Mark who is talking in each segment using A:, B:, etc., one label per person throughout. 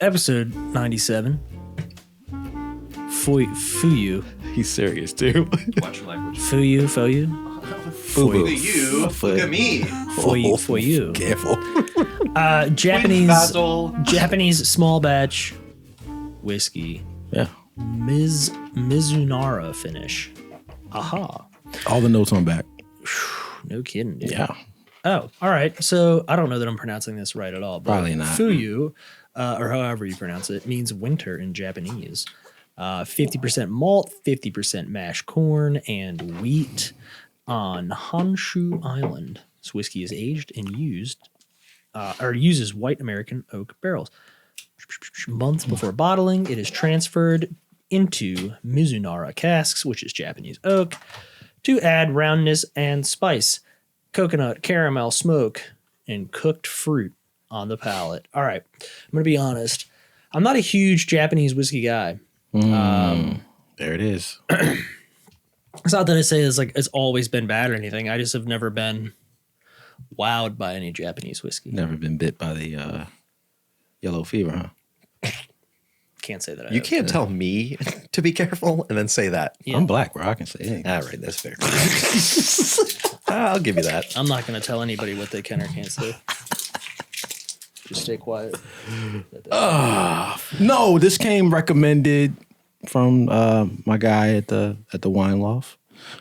A: Episode 97. Fuyu.
B: He's serious, too.
C: Watch your language.
A: Fuyu.
C: Look at you. Look at me.
A: Fuyu.
B: Careful.
A: Japanese small batch whiskey.
B: Yeah.
A: Mizunara finish. Aha.
B: All the notes on back.
A: No kidding, dude.
B: Yeah.
A: Oh, all right. So I don't know that I'm pronouncing this right at all. But
B: Probably not.
A: Fuyu, or however you pronounce it, means winter in Japanese. 50% malt, 50% mashed corn, and wheat on Honshu Island. This whiskey is aged and uses white American oak barrels. Months before bottling, it is transferred into Mizunara casks, which is Japanese oak, to add roundness and spice, coconut, caramel, smoke, and cooked fruit on the palate. All right, I'm going to be honest. I'm not a huge Japanese whiskey guy.
B: There it is.
A: It's not that I say it's always been bad or anything. I just have never been wowed by any Japanese whiskey.
B: Never been bit by the yellow fever, huh?
A: Can't say that.
C: You can't tell me to be careful and then say that.
A: Yeah.
B: I'm black, bro. I can say anything.
C: All right, that's fair. I'll give you that.
A: I'm not going to tell anybody what they can or can't say. Just stay quiet.
B: No, this came recommended from my guy at the wine loft.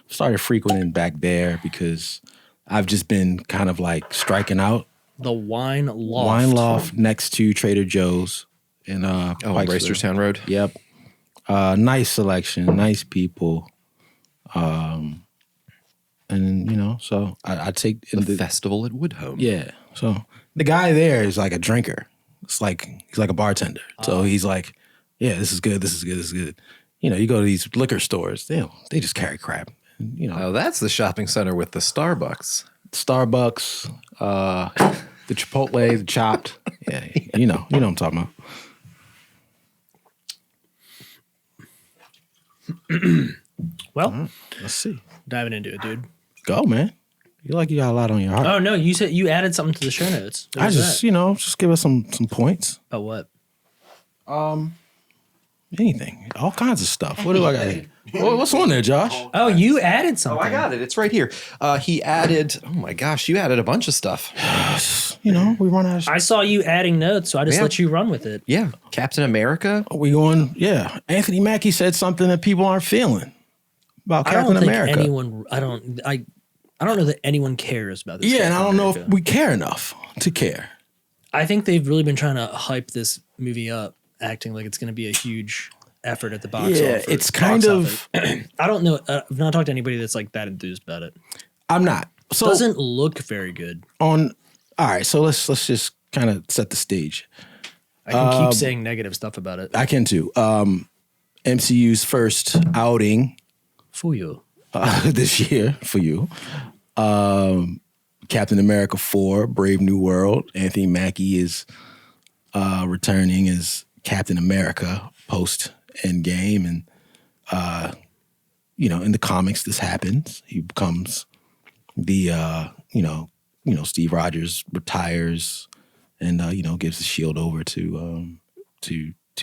B: Started frequenting back there because I've just been kind of like striking out.
A: The Wine Loft.
B: Wine loft next to Trader Joe's in
C: Reisterstown Road.
B: Yep. Nice selection, nice people. And so I take
C: The festival at Woodhome.
B: Yeah. So the guy there is like a drinker. He's like a bartender. So he's like, yeah, this is good. This is good. This is good. You go to these liquor stores. They just carry crap.
C: Oh, that's the shopping center with the Starbucks.
B: The Chipotle, the Chopped. Yeah, you know what I'm talking about.
A: Well,
B: Let's see.
A: diving into it, dude.
B: Go, man. You got a lot on your heart.
A: Oh, no, you said you added something to the show notes. What
B: I
A: was
B: just,
A: that?
B: just give us some points.
A: Oh, what?
B: Anything. All kinds of stuff. What do I got here? What's on there, Josh?
A: Oh, you added something.
C: Oh, I got it. It's right here. He added, oh my gosh, you added a bunch of stuff.
B: We run out of
A: I saw you adding notes, so I just
C: Yeah.
A: let you run with it.
C: Yeah. Captain America.
B: We going, yeah. Anthony Mackie said something that people aren't feeling about Captain America.
A: I don't know that anyone cares about this.
B: Yeah, and I
A: Captain
B: don't know if
A: America.
B: we care enough to care.
A: I think they've really been trying to hype this movie up, acting like it's going to be a huge effort at the box office.
B: Yeah, it's kind of.
A: I don't know. I've not talked to anybody that's like that enthused about it.
B: I'm not. So
A: Doesn't look very good.
B: all right, so let's just kind of set the stage.
A: I can keep saying negative stuff about it.
B: I can too. MCU's first outing
A: Fuyu.
B: this year for you. Captain America 4, Brave New World. Anthony Mackie is returning as Captain America post Endgame, and in the comics this happens. He becomes the Steve Rogers retires and gives the shield over to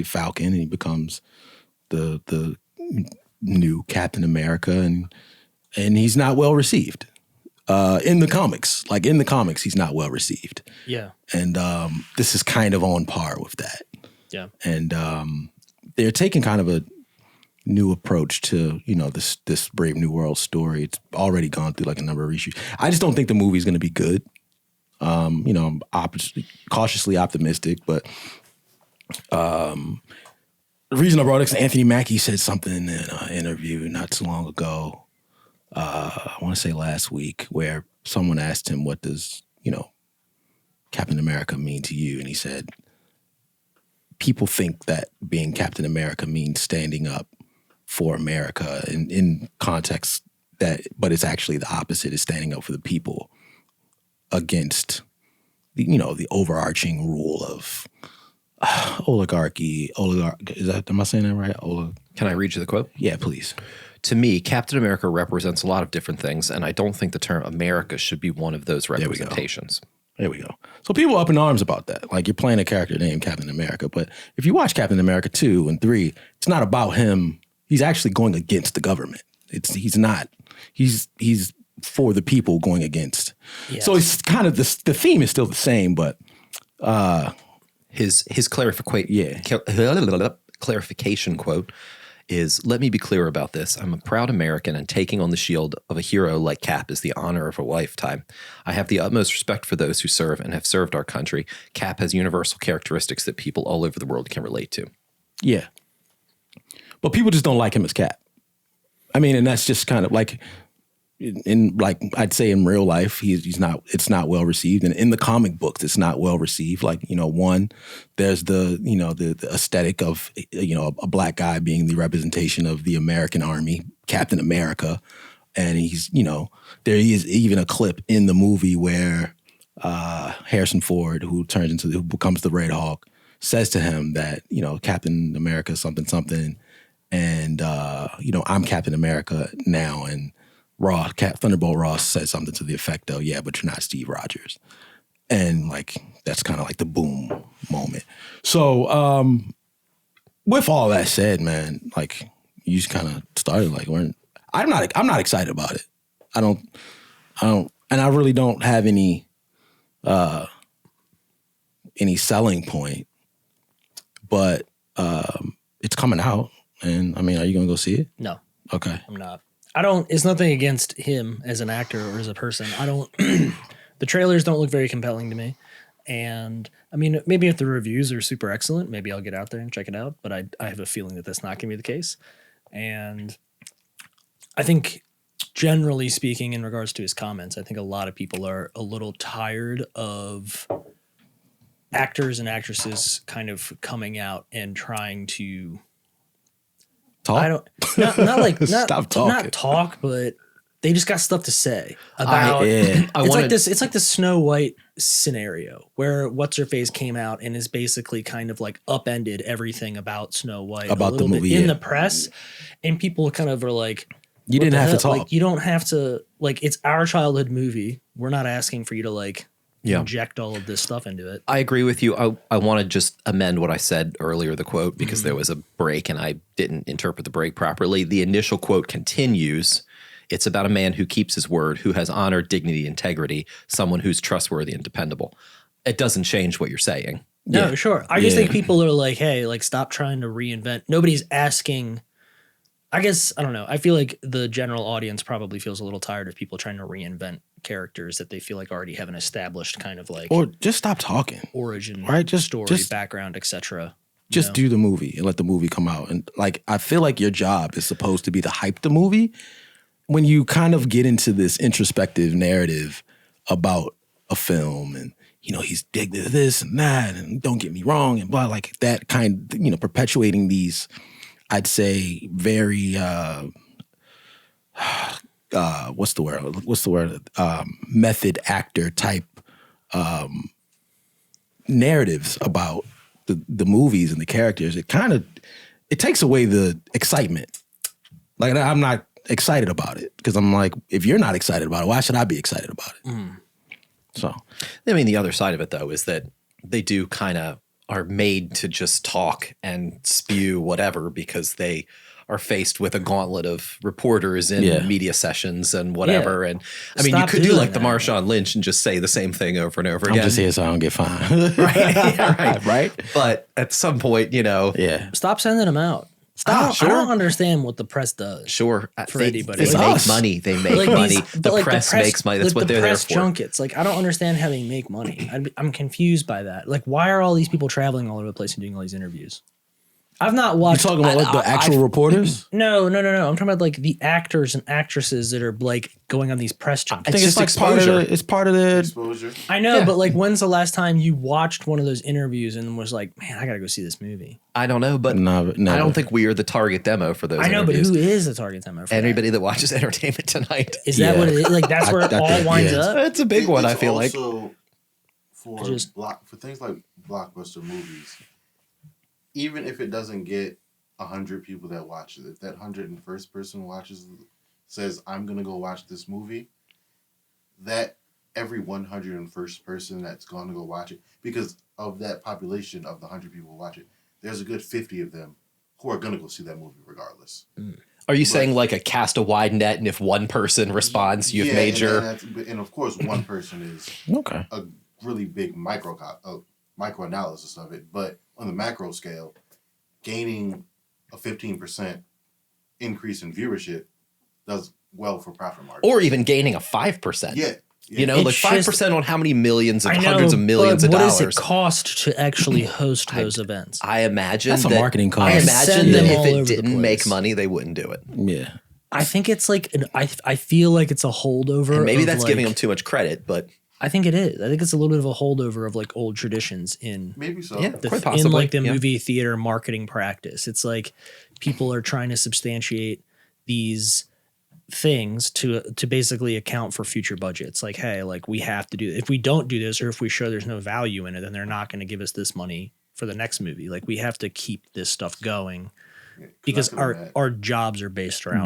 B: Falcon, and he becomes the new Captain America, and he's not well received in the comics. Like in the comics, he's not well received.
A: Yeah.
B: And this is kind of on par with that.
A: Yeah.
B: And they're taking kind of a new approach to this Brave New World story. It's already gone through like a number of reshoots. I just don't think the movie's going to be good. I'm cautiously optimistic, but the reason I brought it is Anthony Mackie said something in an interview not too long ago. I want to say last week, where someone asked him, "What does Captain America mean to you?" And he said, "People think that being Captain America means standing up for America in context but it's actually the opposite. It's standing up for the people against the overarching rule of oligarchy. Am I saying that right?
C: Can I read you the quote?
B: Yeah, please.
C: To me, Captain America represents a lot of different things, and I don't think the term America should be one of those representations.
B: There we go. So people are up in arms about that. Like, you're playing a character named Captain America. But if you watch Captain America 2 and 3, it's not about him. He's actually going against the government. He's not. He's for the people going against. Yes. So it's kind of the theme is still the same, but
C: his clarification quote is, "Let me be clear about this. I'm a proud American, and taking on the shield of a hero like Cap is the honor of a lifetime. I have the utmost respect for those who serve and have served our country. Cap has universal characteristics that people all over the world can relate to."
B: Yeah. But people just don't like him as Cap. I mean, and that's just kind of like, in like, I'd say in real life, he's not, it's not well received. And in the comic books, it's not well received. Like, one, there's the aesthetic of, a black guy being the representation of the American army, Captain America. And he's, there is even a clip in the movie where Harrison Ford, who becomes the Red Hawk, says to him that, Captain America something, and, I'm Captain America now. And Thunderbolt Ross said something to the effect of, "Yeah, but you're not Steve Rogers." And like, that's kind of like the boom moment. So with all that said, man, like, you just kind of started like, I'm not excited about it. I don't, and I really don't have any selling point, but it's coming out. And I mean, are you going to go see it?
A: No.
B: Okay.
A: I'm not. It's nothing against him as an actor or as a person. The trailers don't look very compelling to me. And I mean, maybe if the reviews are super excellent, maybe I'll get out there and check it out. But I have a feeling that that's not going to be the case. And I think, generally speaking, in regards to his comments, I think a lot of people are a little tired of actors and actresses kind of coming out and trying to
B: talk.
A: Not talk, but they just got stuff to say about. It's like the Snow White scenario where What's Her Face came out and is basically kind of like upended everything about Snow White
B: about the movie
A: in the press, and people kind of are like,
B: "You didn't have to talk.
A: Like, you don't have to. Like, it's our childhood movie. We're not asking for you to like." Yeah. Inject all of this stuff into it.
C: I agree with you. I want to just amend what I said earlier, the quote, because there was a break and I didn't interpret the break properly. The initial quote continues. It's about a man who keeps his word, who has honor, dignity, integrity, someone who's trustworthy and dependable. It doesn't change what you're saying.
A: No, sure. I just think people are like, hey, like, stop trying to reinvent. Nobody's asking. I guess, I don't know. I feel like the general audience probably feels a little tired of people trying to reinvent characters that they feel like already have an established kind of like,
B: or just stop talking,
A: origin,
B: right? Just
A: story, background, etc.
B: Just do the movie and let the movie come out. And like, I feel like your job is supposed to be to hype the movie. When you kind of get into this introspective narrative about a film and, he's dig this and that, and don't get me wrong, and blah, like that kind, perpetuating these, I'd say, very what's the word? Method actor type narratives about the movies and the characters. It takes away the excitement. Like, I'm not excited about it because I'm like, if you're not excited about it, why should I be excited about it? So,
C: I mean, the other side of it though is that they do kind of are made to just talk and spew whatever because they are faced with a gauntlet of reporters in media sessions and whatever. Yeah. And I mean, you could do like the Marshawn Lynch and just say the same thing over and over again.
B: I'm just here so I don't get fined.
C: Right. Yeah, right. But at some point,
A: stop sending them out. Stop. I don't understand what the press does.
C: Sure.
A: For anybody.
C: They make money. They make money. The press makes money. That's what they're there for.
A: The press junkets. Like, I don't understand how they make money. I'm confused by that. Like, why are all these people traveling all over the place and doing all these interviews? I've not watched.
B: You're talking about like the actual reporters?
A: No. I'm talking about like the actors and actresses that are like going on these press junkets.
B: I think it's like exposure. It's part of the
D: exposure.
A: I know, but like, when's the last time you watched one of those interviews and was like, man, I gotta go see this movie?
C: I don't know, but
B: no.
C: I don't think we are the target demo for those.
A: I know,
C: interviews.
A: But who is the target demo for
C: anybody that watches Entertainment Tonight?
A: Is that what it is? Like, that's where it all winds up.
C: It's a big one. I feel like
D: for things like blockbuster movies, even if it doesn't get 100 people that watch it, if that 101st person says, I'm going to go watch this movie, that every 101st person that's going to go watch it, because of that population of the 100 people who watch it, there's a good 50 of them who are going to go see that movie regardless.
C: Are you saying like a cast a wide net, and if one person responds, you've made your...
D: And of course, one person is a really big micro-analysis of it. But on the macro scale, gaining a 15% increase in viewership does well for profit margins.
C: Or even gaining a 5%.
D: Yeah.
C: You know, like 5% on how many millions of hundreds of millions of
A: what
C: dollars.
A: What does it cost to actually host those events?
C: I imagine
B: that's a marketing cost.
C: I imagine that if it didn't
A: the
C: make money, they wouldn't do it.
B: Yeah.
A: I think it's like I feel like it's a holdover.
C: And maybe that's
A: like,
C: giving them too much credit, but
A: I think it is. I think it's a little bit of a holdover of like old traditions in
D: maybe so.
C: Yeah, quite possibly.
A: In like the movie theater marketing practice. It's like people are trying to substantiate these things to basically account for future budgets. Like, hey, like we have to do, if we don't do this or if we show there's no value in it, then they're not going to give us this money for the next movie. Like we have to keep this stuff going because our jobs are based around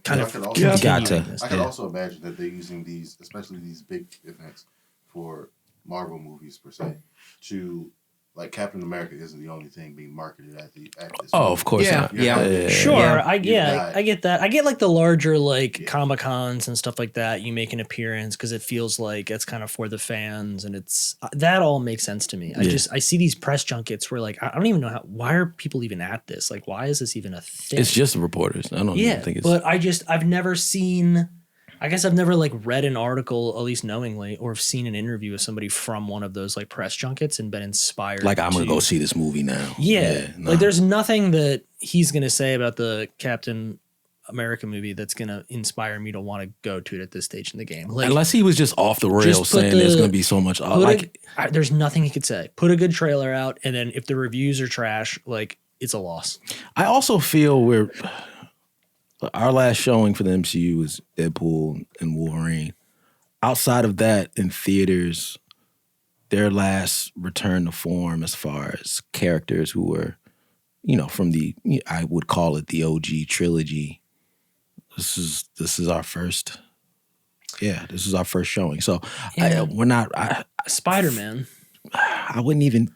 A: kind of continuing this.
D: I could also imagine that they're using these, especially these big events for Marvel movies per se, to like Captain America isn't the only thing being marketed at this.
B: Oh,
D: movie.
B: of course.
A: Sure. I get that. I get like the larger like Comic Cons and stuff like that. You make an appearance because it feels like it's kind of for the fans, and it's that all makes sense to me. I see these press junkets where like I don't even know why are people even at this? Like why is this even a thing?
B: It's just reporters. I don't even think it's.
A: But I've never seen. I guess I've never like read an article, at least knowingly, or have seen an interview with somebody from one of those like press junkets and been inspired.
B: Like I'm gonna go see this movie now.
A: Like there's nothing that he's gonna say about the Captain America movie that's gonna inspire me to want to go to it at this stage in the game. Like,
B: unless he was just off the rails saying there's gonna be so much.
A: There's nothing he could say. Put a good trailer out, and then if the reviews are trash, like it's a loss.
B: I also feel our last showing for the MCU was Deadpool and Wolverine. Outside of that, in theaters, their last return to form as far as characters who were, from I would call it the OG trilogy. This is our first. Yeah, this is our first showing. So we're not
A: Spider-Man.
B: I wouldn't even.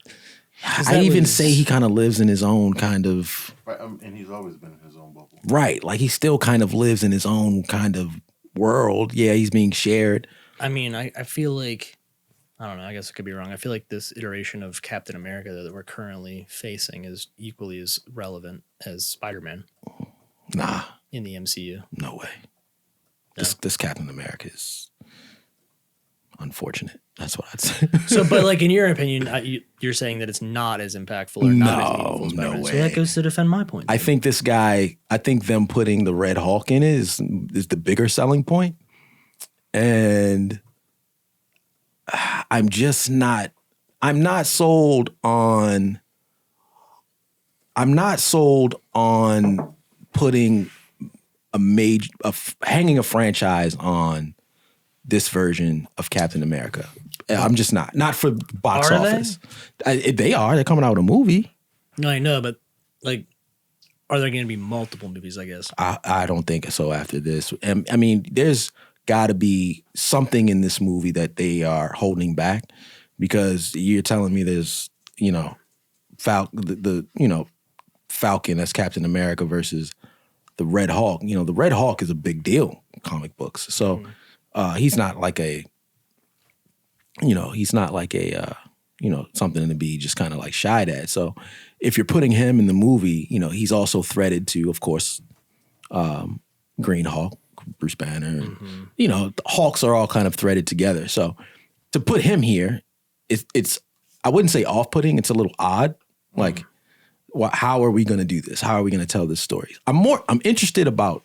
B: I even say he kind of lives in his own kind of.
D: And he's always been in his own bubble.
B: Right. Like he still kind of lives in his own kind of world. Yeah, he's being shared.
A: I mean, I feel like, I don't know, I guess I could be wrong. I feel like this iteration of Captain America that we're currently facing is equally as relevant as Spider-Man.
B: Nah.
A: In the MCU.
B: No way. No. This Captain America is unfortunate. That's what I'd say. So,
A: but like in your opinion, you're saying that it's not as impactful or not as meaningful as Spider-Man.
B: No way.
A: So that goes to defend my point.
B: I think them putting the Red Hulk in it is the bigger selling point. And I'm not sold on putting hanging a franchise on this version of Captain America. I'm just not for box office. They are. They're coming out with a movie.
A: No, I know, but like, are there going to be multiple movies? I guess
B: I don't think so. After this, I mean, there's got to be something in this movie that they are holding back, because you're telling me there's Falcon as Captain America versus the Red Hulk. The Red Hulk is a big deal in comic books, so. He's not like something to be just kind of like shied at. So if you're putting him in the movie, he's also threaded to, of course, Green Hulk, Bruce Banner. And, the Hulks are all kind of threaded together. So to put him here, it's I wouldn't say off-putting. It's a little odd. Like, how are we going to do this? How are we going to tell this story? I'm interested about,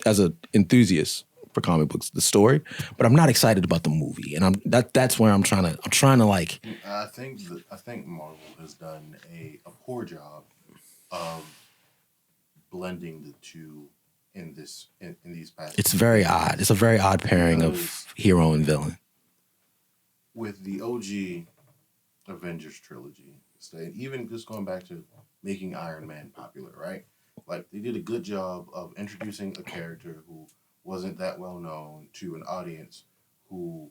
B: as an enthusiast for comic books, the story, but I'm not excited about the movie, and that's where I'm trying to like.
D: I think Marvel has done a poor job of blending the two in these past.
B: It's very odd. It's a very odd pairing of hero and villain.
D: With the OG Avengers trilogy, even just going back to making Iron Man popular, right? Like they did a good job of introducing a character who wasn't that well known to an audience who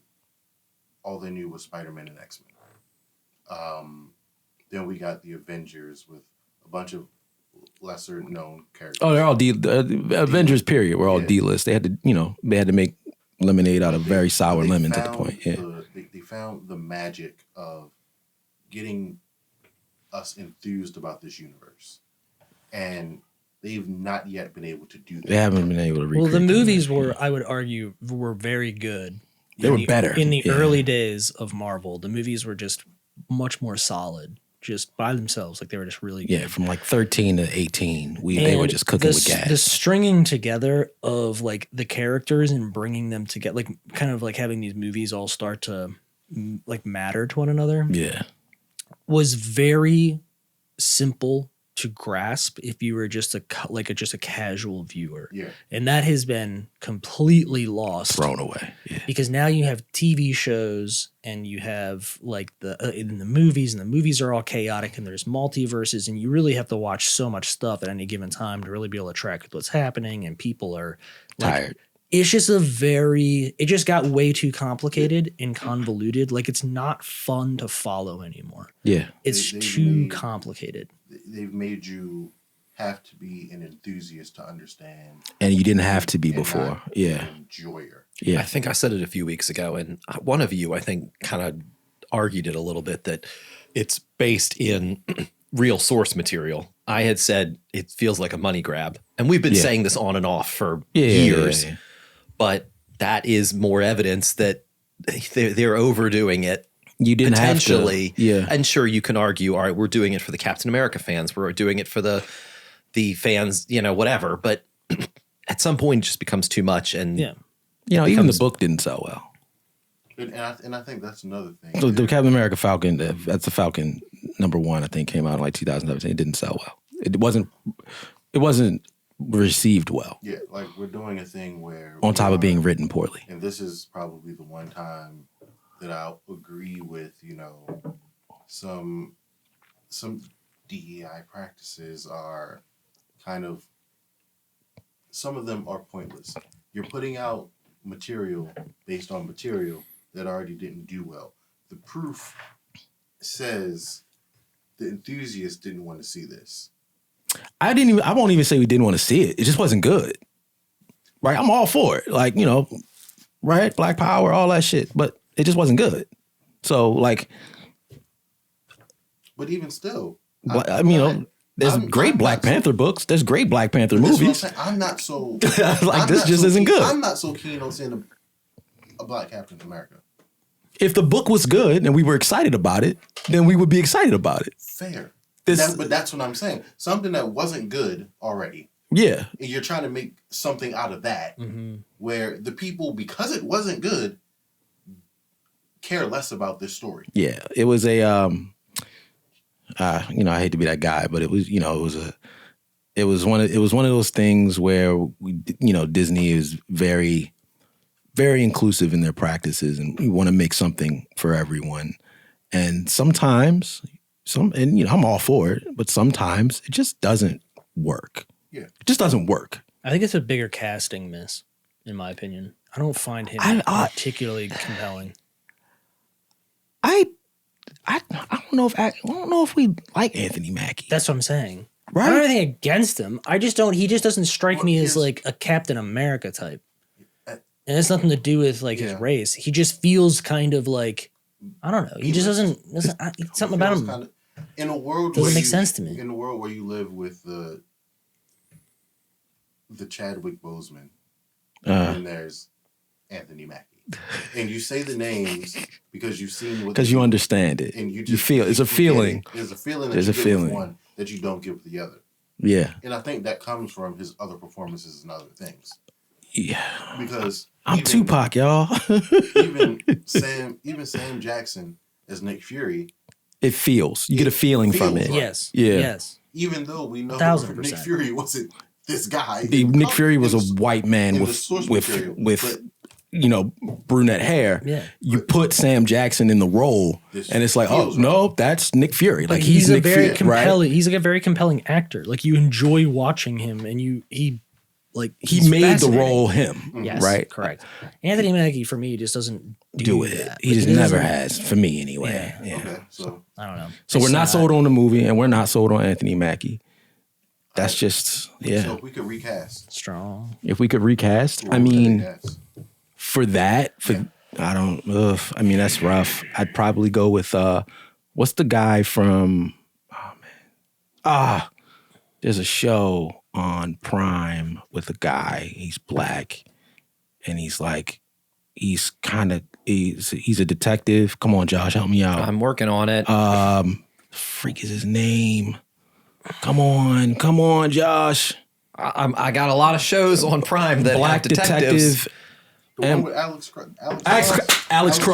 D: all they knew was Spider-Man and X-Men. Then we got the Avengers with a bunch of lesser known characters.
B: Oh, they're all Avengers. Period. We're all D-list. They had to, they had to make lemonade out of very sour lemons at the point. Yeah,
D: they found the magic of getting us enthused about this universe, and they've not yet been able to do that.
B: They haven't been able to recreate.
A: Well, the movies were, I would argue, were very good.
B: They were better
A: in the early days of Marvel. The movies were just much more solid, just by themselves. Like they were just really good.
B: Yeah, from like 13 to 18, they were just cooking with gas.
A: The stringing together of like the characters and bringing them together, like kind of like having these movies all start to like matter to one another.
B: Yeah,
A: was very simple to grasp if you were just a casual viewer.
D: Yeah.
A: And that has been completely lost.
B: Thrown away. Yeah.
A: Because now you have TV shows and you have like in the movies, and the movies are all chaotic and there's multiverses, and you really have to watch so much stuff at any given time to really be able to track what's happening, and people are like,
B: tired.
A: It's just it just got way too complicated and convoluted. Like it's not fun to follow anymore.
B: Yeah.
A: It's too complicated.
D: They've made you have to be an enthusiast to understand.
B: And you didn't have to be before. Yeah.
D: Enjoyer.
B: Yeah.
C: I think I said it a few weeks ago, and one of you, I think, kind of argued it a little bit that it's based in real source material. I had said it feels like a money grab. And we've been saying this on and off for years. Yeah. But that is more evidence that they're overdoing it.
B: You didn't
C: potentially.
B: Have to. Yeah.
C: And sure, you can argue, all right, we're doing it for the Captain America fans. We're doing it for the fans, whatever. But at some point, it just becomes too much. And
B: even the book didn't sell well.
D: And I think that's another thing.
B: The Captain America Falcon, that's the Falcon #1, I think, came out in like 2017. It didn't sell well. It wasn't received well.
D: Yeah, like we're doing a thing where
B: on top of being written poorly.
D: And this is probably the one time that I'll agree with, some DEI practices are kind of, some of them are pointless. You're putting out material based on material that already didn't do well. The proof says the enthusiasts didn't want to see this.
B: I won't even say we didn't want to see it. It just wasn't good. Right? I'm all for it. Like, right? Black power, all that shit. But it just wasn't good. So, like.
D: But even still.
B: There's great Black Panther books. There's great Black Panther movies.
D: I'm not so.
B: This just isn't good.
D: I'm not so keen on seeing a Black Captain America.
B: If the book was good and we were excited about it, then we would be excited about it.
D: Fair. But that's what I'm saying. Something that wasn't good already.
B: Yeah.
D: And you're trying to make something out of that where the people, because it wasn't good, care less about this story.
B: Yeah. It was a, I hate to be that guy, but it was, it was one of those things where Disney is very, very inclusive in their practices, and we want to make something for everyone. And sometimes I'm all for it, but sometimes it just doesn't work.
D: Yeah.
B: It just doesn't work.
A: I think it's a bigger casting miss, in my opinion. I don't find him particularly compelling.
B: I don't know if we like Anthony Mackie.
A: That's what I'm saying.
B: Right?
A: I don't have anything against him. He just doesn't strike me as like a Captain America type. And it's nothing to do with like his race. He just feels kind of like, I don't know. He just doesn't something about him.
D: In a world
A: doesn't make sense to me.
D: In a world where you live with the Chadwick Boseman, and there's Anthony Mackie, and you say the names because you've seen what,
B: because you understand it,
D: and you
B: feel it's a feeling.
D: There's a feeling.
B: There's a feeling
D: one that you don't give with the other.
B: Yeah,
D: and I think that comes from his other performances and other things.
B: Yeah,
D: because
B: I'm Tupac, y'all.
D: even Sam Jackson as Nick Fury.
B: It feels. You get a feeling from it.
D: Right.
A: Yes.
B: Yeah.
A: Yes.
D: Even though we know
A: 1000%.
D: Nick Fury wasn't this guy.
B: Nick Fury was a white man with brunette hair.
A: Yeah.
B: You put Sam Jackson in the role, and it's like, no, that's Nick Fury. Like he's
A: a
B: Nick
A: very
B: Fury,
A: compelling.
B: right?
A: He's like a very compelling actor. Like you enjoy watching him, and he like
B: he
A: he's
B: made the
A: fascinating.
B: role him.
A: Yes,
B: right.
A: correct. Anthony Mackie for me just doesn't do
B: it.
A: that.
B: He
A: Like,
B: just
A: doesn't-
B: never has for me anyway. Yeah.
D: Okay, so
A: I don't know.
B: So we're not sold on the movie, and we're not sold on Anthony Mackie. That's just
D: so if we could recast.
A: strong.
B: If we could recast, I
D: who would we
B: mean,
D: recast?
B: for that, I don't. I mean, that's rough. I'd probably go with what's the guy from? Oh man, there's a show on Prime with a guy. He's black, and he's a detective. Come on, Josh, help me out.
C: I'm working on it.
B: Freak is his name? Come on, Josh.
C: I got a lot of shows on Prime that
B: Black
C: have detectives.
B: detective.
D: The one with Alex
B: Cross. Alex
C: you.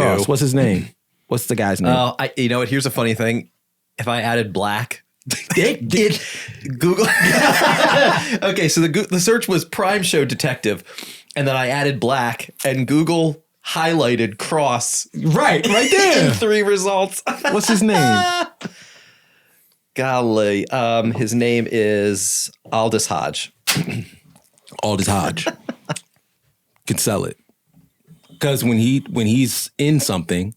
B: Cross. What's his name? What's the guy's name?
C: Oh, you know what? Here's a funny thing. If I added black, it Google. Okay, so the search was Prime Show Detective, and then I added black, and Google highlighted Cross
B: right there.
C: in 3 results.
B: What's his name?
C: Golly, his name is Aldous Hodge.
B: Aldous Hodge. Could sell it. Because when he's in something,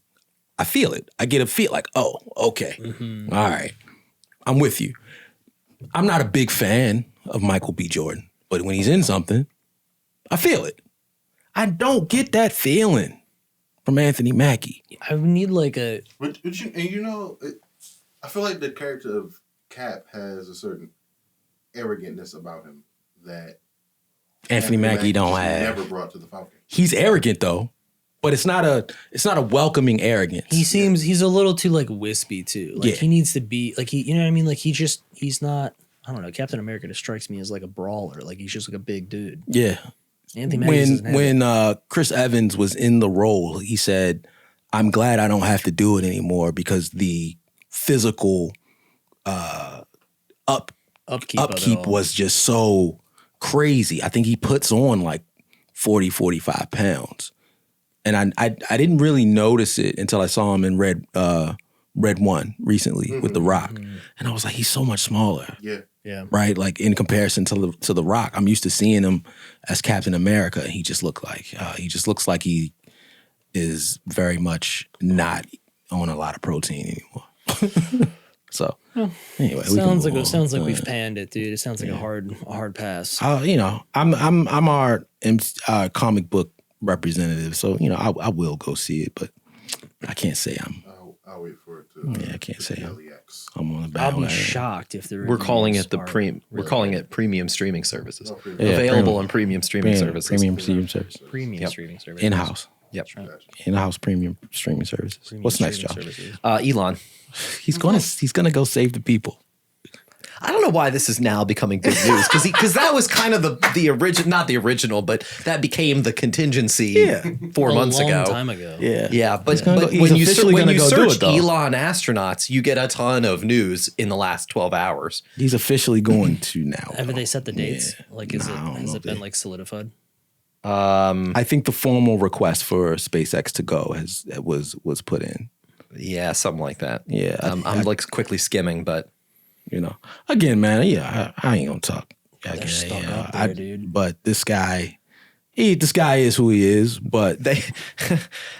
B: I feel it. I get a feel like, oh, okay. Mm-hmm. All right. I'm with you. I'm not a big fan of Michael B. Jordan, but when he's in something, I feel it. I don't get that feeling from Anthony Mackie.
A: I need like a.
D: I feel like the character of Cap has a certain arrogantness about him that
B: Anthony Mackie don't
D: just
B: have.
D: Never brought to the Falcon.
B: He's arrogant though, but it's not a welcoming arrogance.
A: He's a little too like wispy too. Like he needs to be like you know what I mean? Like he's not. I don't know. Captain America just strikes me as like a brawler. Like he's just like a big dude.
B: Yeah.
A: Anthony Mackie
B: when Chris Evans was in the role, he said, "I'm glad I don't have to do it anymore because the physical upkeep was just so crazy." I think he puts on like 40, 45 pounds. And I didn't really notice it until I saw him in Red 1 recently with The Rock. Mm-hmm. And I was like, he's so much smaller.
A: Yeah.
B: Right? Like in comparison to the Rock. I'm used to seeing him as Captain America, and he just looks like he is very much not on a lot of protein anymore. So anyway,
A: sounds like we've panned it, dude. It sounds like a hard pass.
B: I'm our comic book representative, so I will go see it, but I can't say I'm.
D: I'll wait for it to.
B: I can't say I'm on the
A: I'll
B: bandwagon.
A: be shocked if
C: We're calling it
A: we're
C: calling it premium streaming services.
B: Yeah,
C: Available on premium streaming services.
B: Premium streaming service.
A: Premium streaming service.
B: In-house.
C: Yep.
B: In-house premium streaming services. What's next, Josh?
C: Elon.
B: He's gonna go save the people.
C: I don't know why this is now becoming good news because that was kind of the original, not the original, but that became the contingency 4 months ago.
A: A long time ago.
C: Yeah. But
B: he's
C: when you
B: search
C: search Elon astronauts, you get a ton of news in the last 12 hours.
B: He's officially going to now.
A: Have they set the dates?
B: Yeah.
A: Like, has it been like solidified?
B: I think the formal request for SpaceX to go was put in.
C: Yeah, something like that.
B: Yeah,
C: I'm like quickly skimming, but
B: again, man, I ain't gonna talk.
A: They're stuck up there, dude.
B: But this guy is who he is. But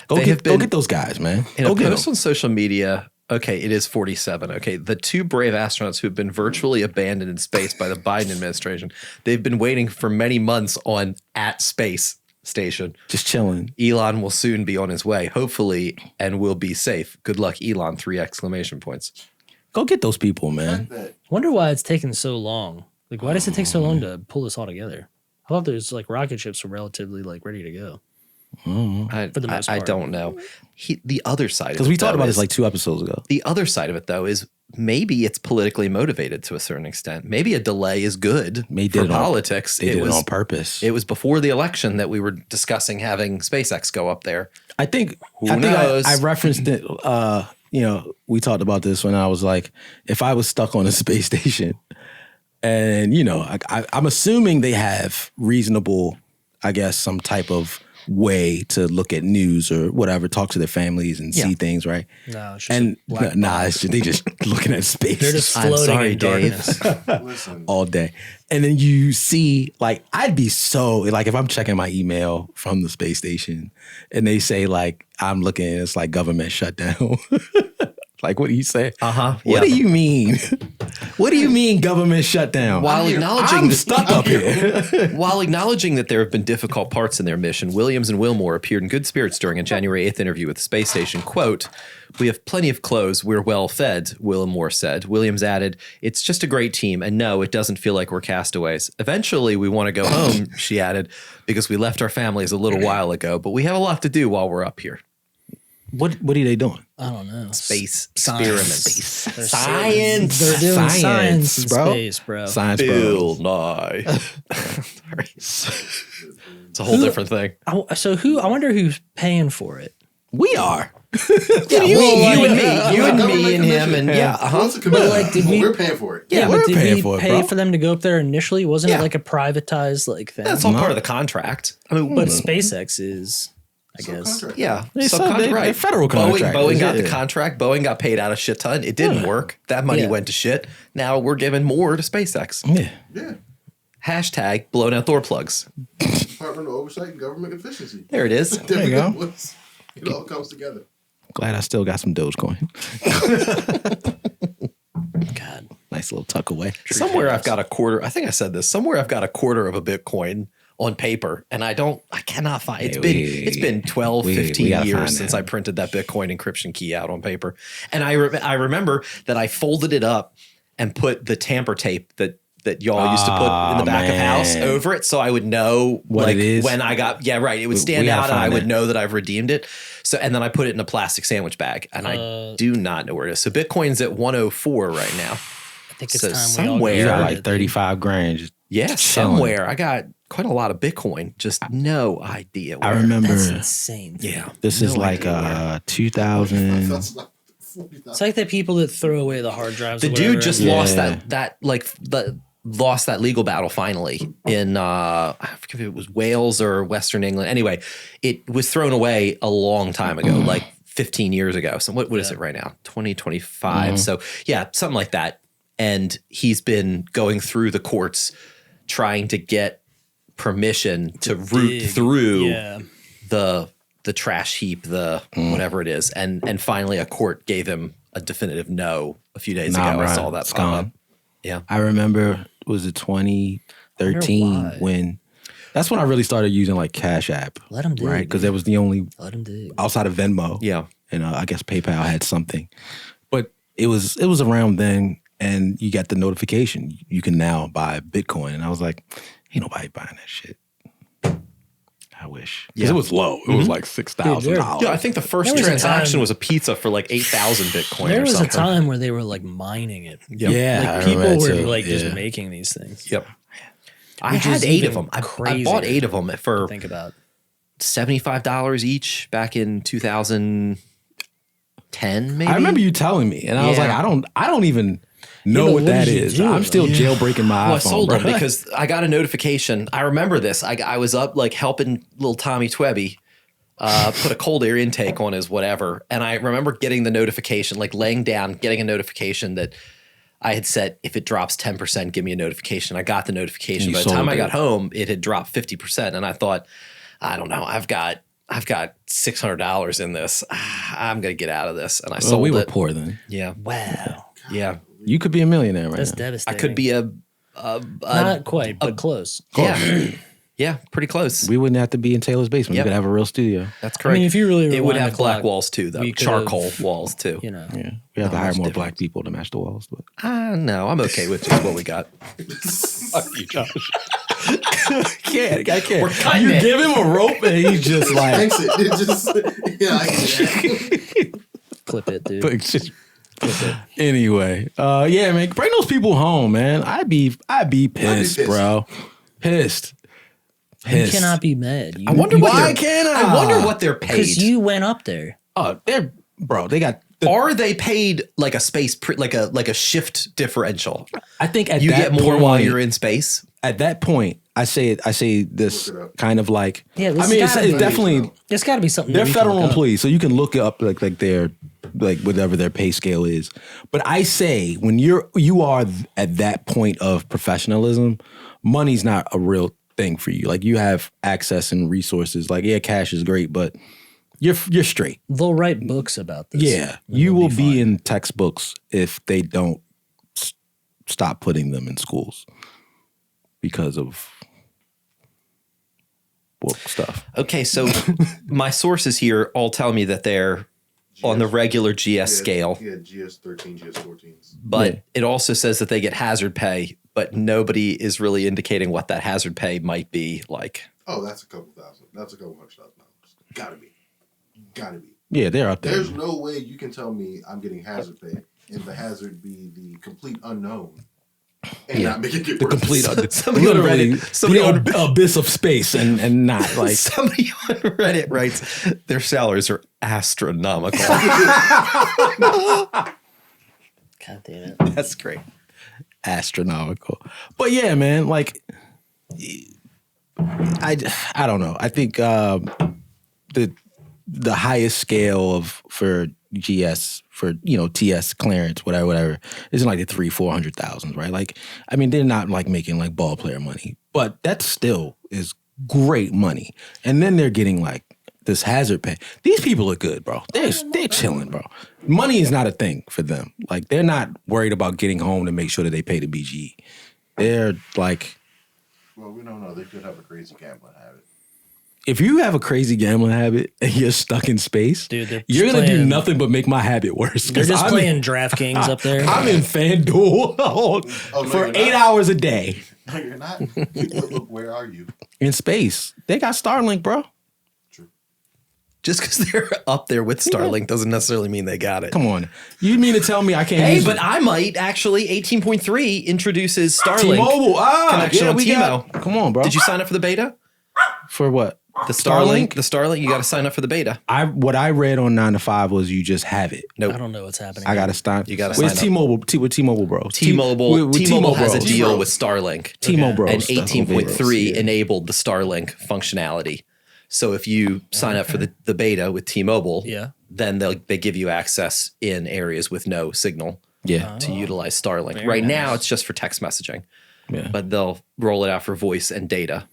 B: go get those guys, man.
C: In
B: go
C: a
B: get
C: post
B: them.
C: on social media. Okay, it is 47. Okay, the 2 brave astronauts who have been virtually abandoned in space by the Biden administration. They've been waiting for many months on at space station.
B: Just chilling.
C: Elon will soon be on his way, hopefully, and will be safe. Good luck, Elon! 3 exclamation points.
B: Go get those people, man.
A: Wonder why it's taken so long. Like, why does it take so long to pull this all together? I thought there's like rocket ships were relatively like ready to go. For the most part.
C: I don't know. The other side,
B: Because we talked about this like 2 episodes ago.
C: The other side of it, though, is maybe it's politically motivated to a certain extent. Maybe a delay is good for politics.
B: They did it on purpose.
C: It was before the election that we were discussing having SpaceX go up there.
B: I think
C: knows?
B: I referenced it. We talked about this when I was like, if I was stuck on a space station, and I'm assuming they have reasonable, I guess, some type of way to look at news or whatever, talk to their families and see things, right?
A: No, it's just
B: And they just looking at space.
A: they're just
C: I'm
A: floating
C: sorry,
A: in
C: Dave.
A: darkness.
D: Listen,
B: all day. And then you see, like, I'd be so, like, if I'm checking my email from the space station and they say, like, I'm looking, it's like government shutdown. Like, what do you say? What do you mean? What do you mean government shutdown?
C: While acknowledging
B: I'm stuck up here.
C: While acknowledging that there have been difficult parts in their mission, Williams and Wilmore appeared in good spirits during a January 8th interview with the space station. Quote, "We have plenty of clothes. We're well fed," Wilmore said. Williams added, "It's just a great team. And no, it doesn't feel like we're castaways. Eventually, we want to go home," she added, "because we left our families a little while ago, but we have a lot to do while we're up here."
B: What are they doing?
A: I don't know.
C: Space
A: Experiments.
C: experiments.
A: Science. They're doing science in
B: bro.
A: space, bro.
B: Science, bro.
C: Bill Nye. Sorry. It's a whole different thing.
A: I wonder who's paying for it.
B: We are.
C: Yeah, you and me. You and
D: Government
C: me and him
D: commission.
C: and
D: What's the commission?
A: But, like, did we-
D: We're paying for it.
A: Yeah,
B: we're
A: but did
B: paying
A: we
B: for it,
A: pay
B: bro.
A: for them to go up there initially? Wasn't
C: Yeah.
A: it like a privatized thing?
C: That's all part of the contract. I mean,
A: But SpaceX is, I guess.
D: Subcontract.
C: yeah,
B: They
C: subcontract.
B: federal contract.
C: Boeing got
B: Yeah.
C: the contract. Boeing got paid out a shit ton. It didn't work. That money
A: Yeah.
C: went to shit. Now we're giving more to SpaceX.
B: Yeah.
D: Yeah.
C: Hashtag blown out door plugs.
D: Department of Oversight and Government Efficiency.
C: There it is.
B: There you go.
D: It all comes together.
B: Glad I still got some Dogecoin.
A: God.
B: Nice little tuck away.
C: Somewhere I've got a quarter. I think I said this. Somewhere I've got a quarter of a Bitcoin on paper, and I cannot find. It's been 12,
B: we
C: 15
B: gotta
C: years
B: find
C: since
B: that.
C: I printed that Bitcoin encryption key out on paper, and I remember that I folded it up and put the tamper tape that y'all used to put in the back of house
B: man.
C: over it, so I would know
B: What it is?
C: when I got. Yeah, right. It would
B: We
C: stand
B: gotta
C: out, and I
B: find
C: would
B: that.
C: know that I've redeemed it. So, and then I put it in a plastic sandwich bag, and I do not know where it is. So Bitcoin's at 104 right now.
A: I think it's
C: So
A: time
C: somewhere-
A: we
B: You
A: all
B: got
A: get
B: like
A: started.
B: 35 grand. Just
C: Yeah,
B: chilling.
C: somewhere I got quite a lot of Bitcoin. Just no idea.
B: I
C: Where.
B: remember
A: That's insane.
C: Yeah,
B: this is
C: no
B: like
C: idea where.
B: 2000.
D: That's like 40,000.
A: It's like the people that throw away the hard drives.
C: The
A: or whatever.
C: dude just
B: Yeah.
C: lost lost that legal battle finally in I forget if it was Wales or Western England. Anyway, it was thrown away a long time ago, like 15 years ago. So what is it right now? 2025. So yeah, something like that. And he's been going through the courts trying to get permission to root through
A: Yeah.
C: the trash heap, the whatever it is. And finally a court gave him a definitive no a few days ago. I saw that
B: It's
C: pop
B: gone.
C: up. Yeah.
B: I remember, was it 2013
A: why.
B: when that's when I really started using like Cash App.
A: Let 'em dig,
B: Right. Because that was the only
A: Let him dig.
B: outside of Venmo.
C: Yeah.
B: And I guess PayPal had something. But it was around then, and you got the notification. You can now buy Bitcoin. And I was like, ain't nobody buying that shit. I wish. Because it was low. It was like $6,000.
C: Yeah, I think the first
A: There was a
C: transaction
A: time-
C: was a pizza for like 8,000 Bitcoin
A: There
C: or
A: was
C: something.
A: a time where they were like mining it.
B: Yeah. I
A: Like people
B: remember
A: were
B: that too.
A: like just
B: Yeah.
A: making these things.
C: Yep. I
A: Which
C: had
A: is
C: 8 of
A: even
C: them. I
A: crazier
C: bought 8 of them for
A: Think about.
C: $75 each back in 2010, maybe.
B: I remember you telling me, and I was like,
C: Yeah.
B: I don't even know
A: but
B: what
A: what
B: that
A: did you
B: is.
A: do?
B: I'm still jailbreaking my
C: Well, I
B: iPhone,
C: sold
B: bro.
C: them because I got a notification. I remember this. I was up like helping little Tommy Twebby put a cold air intake on his whatever. And I remember getting the notification, like laying down, getting a notification that I had said, if it drops 10%, give me a notification. I got the notification.
B: You
C: By the time
B: sold
C: I
B: it.
C: got home, it had dropped 50%. And I thought, I don't know, I've got $600 in this. I'm going to get out of this. And I
B: Well,
C: sold
B: we were
C: it.
B: poor then.
C: Yeah.
A: Wow.
C: Yeah.
B: You could be a millionaire right
A: That's
B: now.
C: I
A: devastating.
C: could be a
A: not quite, but close.
C: yeah. Yeah, pretty close.
B: We wouldn't have to be in Taylor's basement.
C: Yep.
B: We could have a real studio.
C: That's
A: I
C: correct.
A: mean, if you really
C: it would
A: rewind
C: have
A: the
C: black
A: clock,
C: walls too, though.
A: we could've,
C: Charcoal walls too.
A: You know,
B: Yeah, we have to
C: Not
B: hire
C: much
B: more
C: different.
B: black people to match the walls. But
C: No, I'm okay with just what we got.
B: fuck you, Josh. I can't.
C: We're cutting
B: You
C: it.
B: give him a rope and he's just like,
D: Exit. It just, yeah, I get
A: clip it, dude.
B: like, just anyway. Yeah, man, bring those people home, man. I'd be pissed,
D: pissed.
B: bro. Pissed.
A: You cannot be mad.
C: I wonder what
B: Why
C: they're,
B: can't I?
C: I wonder what they're paid.
A: because you went up there.
B: Oh, they're bro. They got.
C: Are they paid like a space like a shift differential?
B: I think at
C: You
B: that
C: get more while
B: point-
C: you're in space.
B: at that point, I say this kind of like,
A: Yeah,
B: I mean, it's definitely,
A: there's got to be something.
B: they're
A: that we can
B: federal
A: look up.
B: employees, so you can look up like their like whatever their pay scale is. But I say when you are at that point of professionalism, money's not a real thing for you. Like you have access and resources. Like yeah, cash is great, but you're straight.
A: They'll write books about this.
B: Yeah, you will be in textbooks if they don't stop putting them in schools because of woke stuff.
C: Okay, so my sources here all tell me that they're on the regular GS scale.
D: Yeah, GS 13, GS 14s.
C: But it also says that they get hazard pay, but nobody is really indicating what that hazard pay might be like.
D: Oh, that's a couple thousand. That's a couple $100,000. Gotta be.
B: Yeah, they're up there.
D: There's no way you can tell me I'm getting hazard pay and the hazard be the complete unknown and not making it
B: the
D: worse.
B: complete
C: Somebody on
B: literally
C: Reddit- somebody
B: the
C: on-
B: abyss of space and not like
C: Somebody on Reddit writes, their salaries are astronomical.
A: God damn it.
C: That's great.
B: astronomical. But yeah, man, like I don't know. I think the highest scale for GS for TS clearance, whatever, isn't like the 300,000-400,000, right? Like, I mean, they're not like making like ball player money, but that still is great money. And then they're getting like this hazard pay. These people are good, bro. They're chilling, bro. Money is not a thing for them. Like, they're not worried about getting home to make sure that they pay the BG. They're like,
D: Well, we don't know. They could have a crazy gambling habit.
B: if you have a crazy gambling habit and you're stuck in space,
A: Dude, they're
B: you're
A: just
B: going to do
A: playing-
B: nothing but make my habit worse.
A: They're just playing DraftKings up there.
B: I'm in FanDuel
D: no,
B: for
D: you're
B: 8
D: not.
B: hours a day
D: No, you're not. Look, where are you?
B: in space. They got Starlink, bro.
D: True.
C: Just because they're up there with Starlink doesn't necessarily mean they got it.
B: Come on. You mean to tell me I can't
C: Hey,
B: use
C: but I might actually. 18.3 introduces Starlink
B: T-Mobile?
C: connection on
B: we
C: T-Mo.
B: got- Come on, bro.
C: Did you sign up for the beta?
B: For what?
C: The Starlink? The Starlink, you got to sign up for the beta.
B: What I read on 9 to 5 was you just have it.
C: Nope.
A: I don't know what's happening.
B: I got to start.
C: You gotta
B: Where's
C: sign up.
B: T-Mobile? With T-Mobile, bro.
C: T-Mobile,
B: with
C: T-Mobile has a
B: bros.
C: deal with Starlink.
B: T-Mobile, bro.
C: And 18.3 enabled the Starlink functionality. So if you sign up for the beta with T-Mobile,
A: Yeah.
C: then they give you access in areas with no signal
B: Yeah.
C: to utilize Starlink.
A: Very
C: Right
A: nice.
C: now, it's just for text messaging,
B: Yeah.
C: but they'll roll it out for voice and data.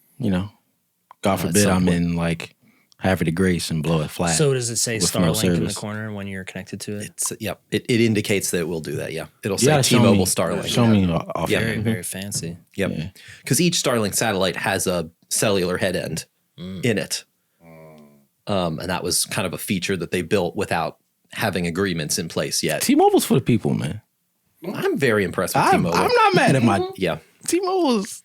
B: God
C: at
B: forbid
C: some
B: I'm
C: point.
B: in like Havre de Grace and blow it flat.
A: So does it say
B: with no
A: Starlink in the
B: service.
A: corner when you're connected to it?
C: It's it indicates that it will do that. Yeah, it'll
B: You
C: say
B: gotta show
C: T-Mobile
B: me-
C: Starlink.
B: Show me off.
C: Yeah.
A: Very, very fancy.
C: Yep.
B: Yeah.
C: Because each Starlink satellite has a cellular head end in it. And that was kind of a feature that they built without having agreements in place yet.
B: T-Mobile's for the people, man.
C: I'm very impressed with
B: I'm
C: T-Mobile.
B: not mad at my
C: Yeah.
B: T-Mobile's.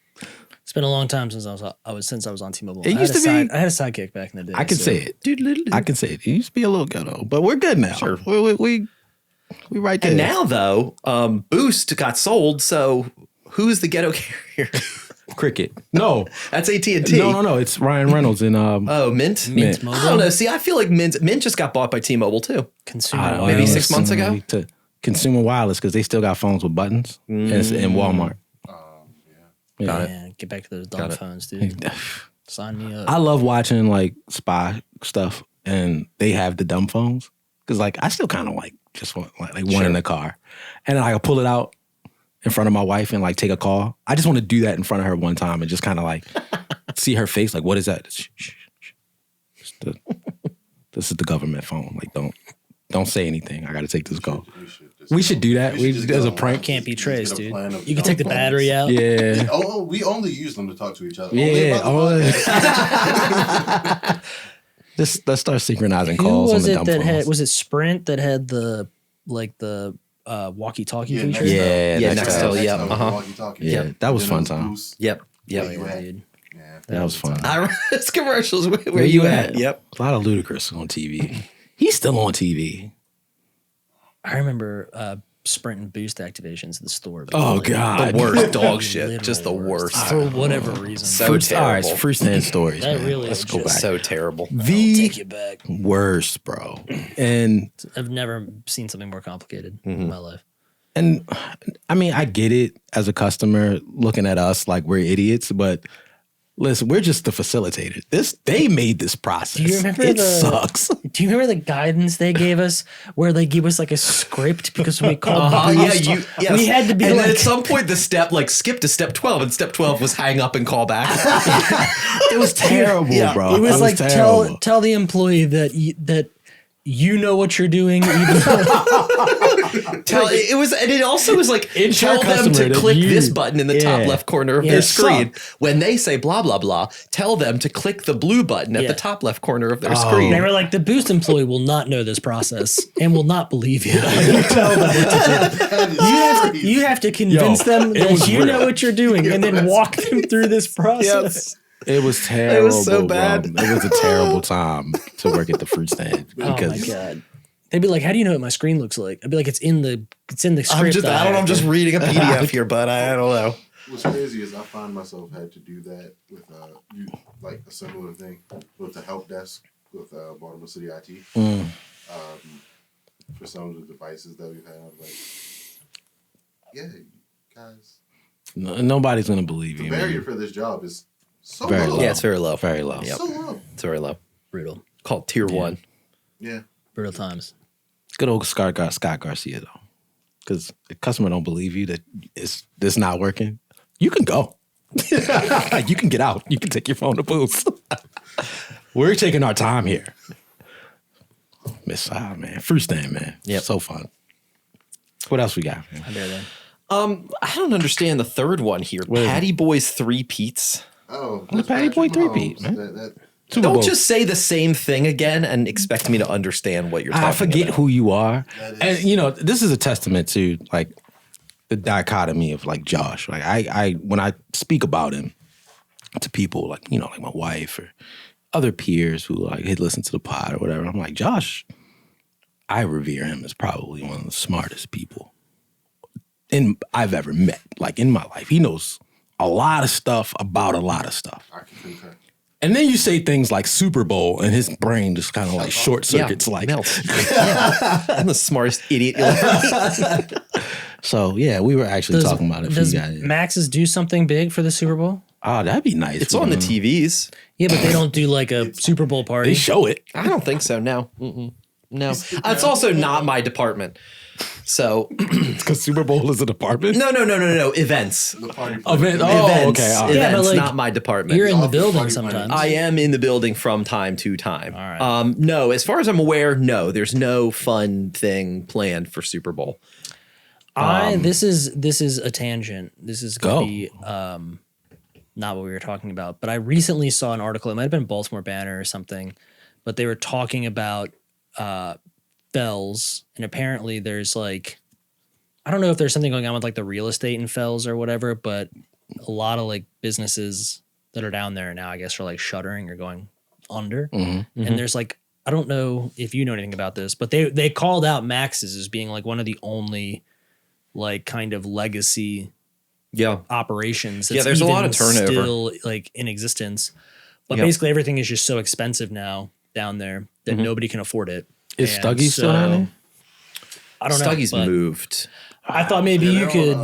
A: It's been a long time since I was on T-Mobile.
B: It
A: I
B: used
A: had
B: to
A: a
B: be-
A: I had a sidekick back in the day.
B: I can
A: so-
B: say it. I can say it. It used to be a little ghetto, but we're good now.
C: Sure.
B: We right there.
C: And now, though, Boost got sold. So who's the ghetto carrier?
B: Cricket. No.
C: That's AT&T.
B: No. It's Ryan Reynolds and
C: Oh, Mint?
A: Mint
C: I
A: Mobile.
C: don't know. See, I feel like Mint just got bought by T-Mobile, too.
A: Consumer.
C: maybe
A: wireless.
C: 6 months ago?
B: To Consumer Wireless because they still got phones with buttons and it's in Walmart.
D: Yeah.
C: Got it.
A: Yeah, get back to those dumb
C: Got it.
A: phones, dude. Sign me up.
B: I love watching like spy stuff and they have the dumb phones because like I still kind of like just want like one
C: Sure.
B: in the car and then I can pull it out in front of my wife and like take a call. I just want to do that in front of her one time and just kind of like see her face like what is that? Shh, shh, shh. This is the government phone. Like don't say anything. I got to take this call. We should do that. We
D: just
B: as a
D: go
B: prank.
D: online.
A: Can't be
D: Just
A: traced,
D: get a
A: dude.
D: plan of
A: You can take the
D: phones.
A: battery out.
B: Yeah.
D: Oh, we only use them to talk to each other.
B: Yeah.
D: Only about the podcast.
B: Just let's start synchronizing
A: Who
B: calls on
A: was
B: the
A: it
B: dumb
A: that
B: phones.
A: had? Was it Sprint that had the walkie-talkie feature?
D: Nextel.
B: Yeah,
C: Yeah,
B: Nextel.
C: Nextel, yeah,
D: Nextel,
C: uh-huh.
D: walkie-talkie.
B: Yeah, that was
D: Then
B: fun
D: it
B: time.
D: Boost.
C: Yep.
A: Yeah,
C: Yep.
A: dude.
D: Yeah.
B: That was fun.
C: I remember those commercials. Where you at? Yep.
B: A lot of Ludacris on TV. He's still on TV.
A: I remember Sprint and Boost activations at the store.
B: Oh, God.
C: The worst dog shit.
A: Literal
C: Just the worst.
A: For whatever reason.
C: So
B: First, all right,
C: terrible.
B: first-hand stories.
A: That
B: man.
A: really
B: Let's
A: is
B: go
A: just
B: back.
C: So terrible.
B: The
A: Take it back.
B: worst, bro. And
A: I've never seen something more complicated
B: Mm-hmm.
A: in my life.
B: And I mean, I get it as a customer looking at us like we're idiots, but listen, we're just the facilitator. They made this process.
A: Do you remember
B: it sucks.
A: Do you remember the guidance they gave us where they gave us like a script because when we called we had to be
C: and
A: like,
C: then at some point the step like skipped to step 12 and step 12 was hang up and call back.
B: It was terrible, bro.
A: It was like
B: terrible.
A: tell the employee that you know what you're doing. Even
C: It was, and it also was like
B: Ensure
C: tell them
B: customer
C: to
B: that
C: click
B: you-
C: this button in the top
B: Yeah.
C: left corner of
A: Yeah.
C: their
A: It
C: screen. When they say blah blah blah, tell them to click the blue button at
A: Yeah.
C: the top left corner of their screen.
A: they were like, the Boost employee will not know this process and will not believe you. You tell them what to do. You have to convince them
B: it was
A: that you
B: real.
A: know what you're doing and then walk them through this process.
B: It was terrible.
C: so bad.
B: Bro. It was a terrible time to work at the fruit stand
A: Oh my
B: because
A: god. They'd be like, "How do you know what my screen looks like?" I'd be like, "It's in the script."
C: I don't know. I'm just reading a PDF here, but I don't know.
D: What's crazy is I find myself had to do that with like a similar thing with the help desk with Baltimore City IT. For some of the devices that we've had, I was like, yeah, guys,
B: nobody's gonna believe
D: the
B: you.
D: barrier
B: Man.
D: for this job is so
B: Very
D: low.
B: low.
C: Yeah, it's very low.
B: Very low.
C: Yep.
D: So low.
C: It's very low.
A: brutal,
C: Called tier 1.
D: Yeah.
A: brutal times.
B: Good old Scott Garcia though, because the customer don't believe you that this not working. You can go. You can get out. You can take your phone to booth. We're taking our time here. Miss man, fruit stand, man.
C: Yep.
B: So fun. What else we got? Man?
C: I don't understand the third one here.
B: What is
C: Patty Boy's 3 Peats.
D: Oh,
B: The
D: that's
B: Patty Boy
D: Patrick
B: 3-peat,
D: Mahomes.
B: man.
D: That
B: Super
C: Don't
B: Bowl.
C: just say the same thing again and expect me to understand what you're talking
B: I forget
C: about.
B: who you are.
D: That is-
B: And you know, this is a testament to like the dichotomy of like Josh. Like I when I speak about him to people like, you know, like my wife or other peers who like had listened to the pod or whatever, I'm like, Josh, I revere him as probably one of the smartest people I've ever met, like in my life. He knows a lot of stuff about a lot of stuff.
D: I can concur.
B: And then you say things like Super Bowl, and his brain just kind of like short circuits. Like,
C: melts. I'm the smartest idiot you'll ever meet.
B: so yeah, we were actually talking about it for you
A: Does
B: guys.
A: Max's do something big for the Super Bowl?
B: Oh, that'd be nice.
C: It's on the TVs.
A: Yeah, but they don't do like a Super Bowl party.
B: They show it.
C: I don't think so. No. Mm-mm. No. It's also not my department. So
B: Because Super Bowl is a department.
C: no. Events.
D: The party.
B: Event. Oh,
C: Events.
B: okay. All right.
A: Yeah, but,
C: Events,
A: like,
C: not my department.
A: You're in the
D: Off
A: building
D: party
A: sometimes.
C: I am in the building from time to time.
A: All right.
C: No, as far as I'm aware, no. There's no fun thing planned for Super Bowl.
A: This is a tangent. This is going
B: Go.
A: to be not what we were talking about. But I recently saw an article. It might have been Baltimore Banner or something, but they were talking about Fells, and apparently there's like, I don't know if there's something going on with like the real estate in Fells or whatever, but a lot of like businesses that are down there now, I guess, are like shuttering or going under. And there's like, I don't know if you know anything about this, but they called out Max's as being like one of the only like kind of legacy
C: Yeah.
A: operations.
C: Yeah, there's a lot of turnover.
A: still like in existence. But
C: Yep.
A: basically everything is just so expensive now down there that nobody can afford it.
B: Is
A: And
B: Stuggy still down there?
A: I don't know.
C: Stuggy's
A: but
C: moved.
A: I thought maybe you could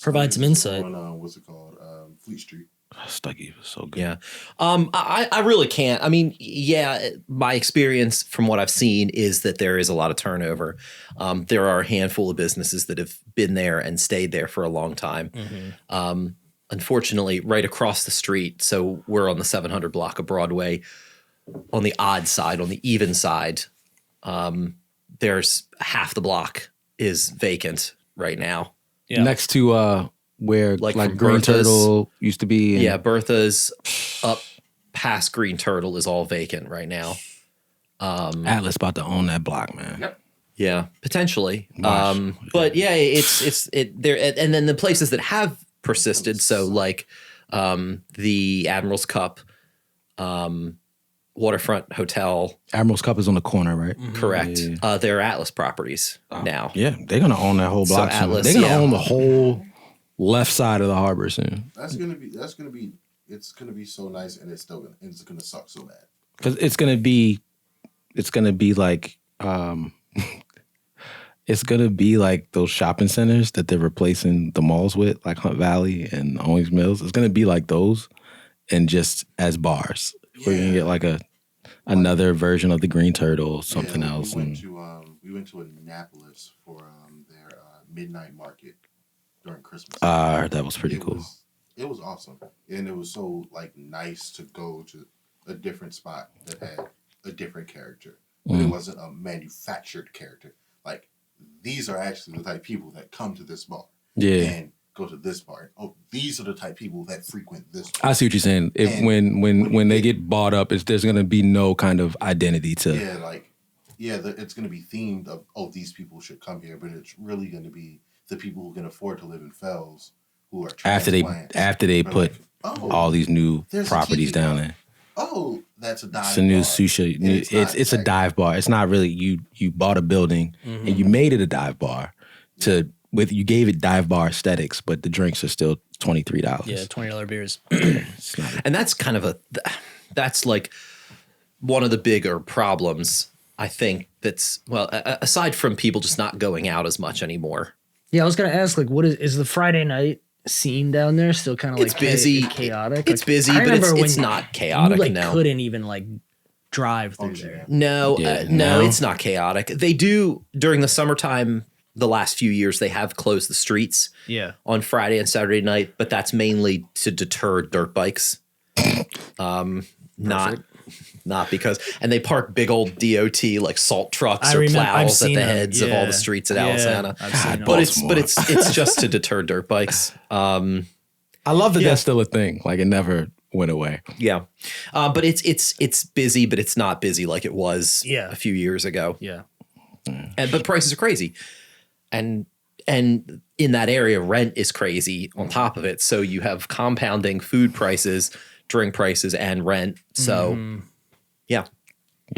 A: provide some insight.
D: On, what's it called? Fleet Street.
B: Stuggy was so good.
C: Yeah. I really can't. I mean, yeah, my experience from what I've seen is that there is a lot of turnover. There are a handful of businesses that have been there and stayed there for a long time. Unfortunately, right across the street, so we're on the 700 block of Broadway, on the odd side, on the even side, there's half the block is vacant right now.
A: Yeah.
B: Next to where
C: Like
B: like
C: from
B: Green
C: Bertha's.
B: Turtle used to be. and-
C: Yeah, Bertha's up past Green Turtle is all vacant right now.
B: Atlas about to own that block, man.
C: Yeah, potentially.
B: Gosh.
C: But yeah, it's there, and then the places that have persisted. So like the Admiral's Cup, Waterfront Hotel,
B: Admiral's Cup is on the corner, right?
C: correct.
B: Yeah.
C: They're Atlas properties now.
B: Yeah, they're gonna own that whole
C: So
B: block soon.
C: Atlas,
B: They're gonna
C: yeah.
B: own the whole left side of the harbor soon.
D: It's gonna be so nice, and it's gonna suck so bad.
B: Because it's gonna be like it's gonna be like those shopping centers that they're replacing the malls with, like Hunt Valley and Owings Mills. It's gonna be like those, and just as bars. We're gonna get like another version of the Green Turtle, something else.
D: We went to Annapolis for their midnight market during Christmas.
B: That was pretty cool.
D: It was awesome, and it was so like nice to go to a different spot that had a different character, but it wasn't a manufactured character. Like, these are actually the type of people that come to this bar.
B: Yeah.
D: And go to this bar. Oh, these are the type of people that frequent this bar.
B: I see what you're saying. When they get bought up, there's going to be no kind of identity to.
D: It's going to be themed of, these people should come here, but it's really going to be the people who can afford to live in Fells who are
B: after they put all these new properties down there.
D: Oh, that's a dive bar.
B: It's a new sushi. It's a dive bar. It's not really you bought a building and you made it a dive bar you gave it dive bar aesthetics, but the drinks are still $23.
A: Yeah, $20 beers.
C: And that's kind of that's like one of the bigger problems, I think, that's, well, aside from people just not going out as much anymore.
A: Yeah, I was going to ask, like, what is the Friday night scene down there still kind of like
C: busy,
A: chaotic?
C: It's busy, but it's not chaotic now.
A: You couldn't even like drive through there.
C: No, it's not chaotic. They do during the summertime. The last few years, they have closed the streets on Friday and Saturday night, but that's mainly to deter dirt bikes. Not because, and they park big old DOT like salt trucks or plows at the heads of all the streets at Alisana. But it's just to deter dirt bikes.
B: I love that that's still a thing. Like, it never went away.
C: Yeah, but it's busy, but it's not busy like it was a few years ago.
A: Yeah,
C: but prices are crazy. And in that area, rent is crazy on top of it. So you have compounding food prices, drink prices, and rent. So, yeah,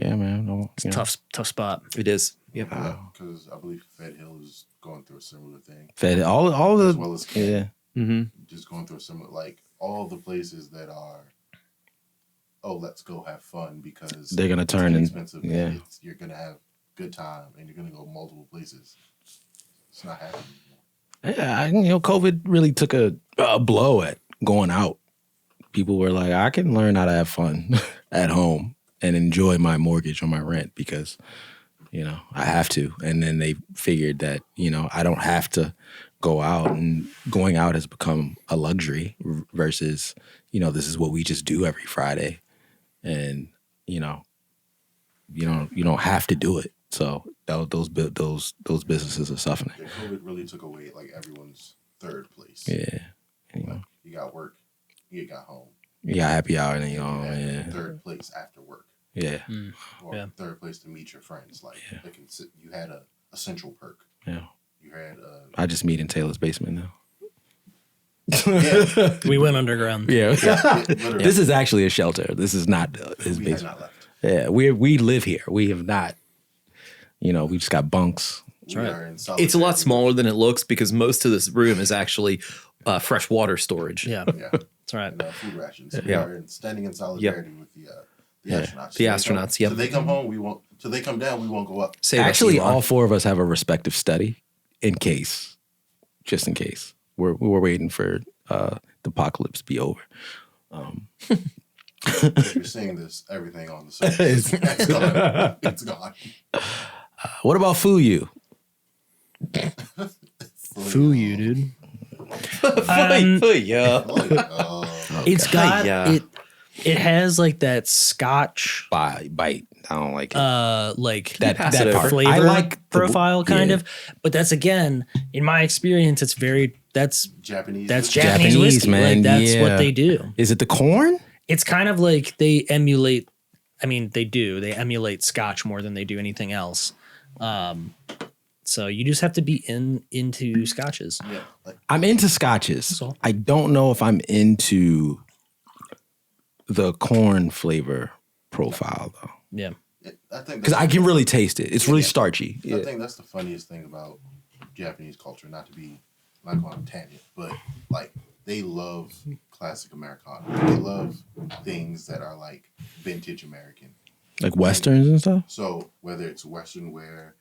B: man,
A: it's a tough spot.
C: It is.
D: Yeah, because I believe Fed Hill is going through a similar thing.
B: All the
D: as well as just going through a similar, like, all the places that are, let's go have fun because
B: they're gonna turn
D: expensive. You're gonna have good time and you're gonna go multiple places. It's not happening anymore.
B: Yeah, COVID really took a blow at going out. People were like, I can learn how to have fun at home and enjoy my mortgage or my rent because, I have to. And then they figured that, I don't have to go out, and going out has become a luxury versus, this is what we just do every Friday. And, you don't have to do it. So those businesses are suffering.
D: Yeah, COVID really took away like everyone's third place.
B: Yeah,
D: you got work, you got home,
B: you got happy hour, and
D: third place after work.
B: Yeah,
D: or third place to meet your friends. Like you had a central perk.
B: Yeah,
D: you had.
B: I just meet in Taylor's basement now.
A: We went underground.
B: Yeah. This is actually a shelter. This is not his basement.
D: Not left.
B: Yeah, we live here. We have not. We just got bunks.
D: That's right.
C: It's a lot smaller than it looks because most of this room is actually fresh water storage.
A: Yeah, that's right.
D: And, food rations. We are standing in solidarity with the astronauts.
C: The astronauts.
D: So they come home, we won't. So they come down, we won't go up.
B: Actually, all four of us have a respective study just in case. We're waiting for the apocalypse to be over.
D: If you're seeing this, everything on the surface, it's gone. It's gone.
B: What about Fuyu?
A: Fuyu, dude. It's got it has like that Scotch
B: bite. I don't like it.
A: Like
B: that part.
A: Flavor
B: I like
A: profile kind of, but that's again in my experience, that's
D: Japanese.
A: That's Japanese whiskey,
B: man.
A: Like, that's what they do.
B: Is it the corn?
A: It's kind of like they emulate. I mean, they emulate Scotch more than they do anything else. So you just have to be into Scotches.
D: Yeah,
B: I'm into Scotches. I don't know if I'm into the corn flavor profile though.
A: Yeah,
D: I think
B: because I can really taste it. It's really starchy.
D: I think that's the funniest thing about Japanese culture. Not going on a tangent, but like they love classic Americana. They love things that are like vintage American,
B: like westerns and stuff.
D: So whether it's Western wear,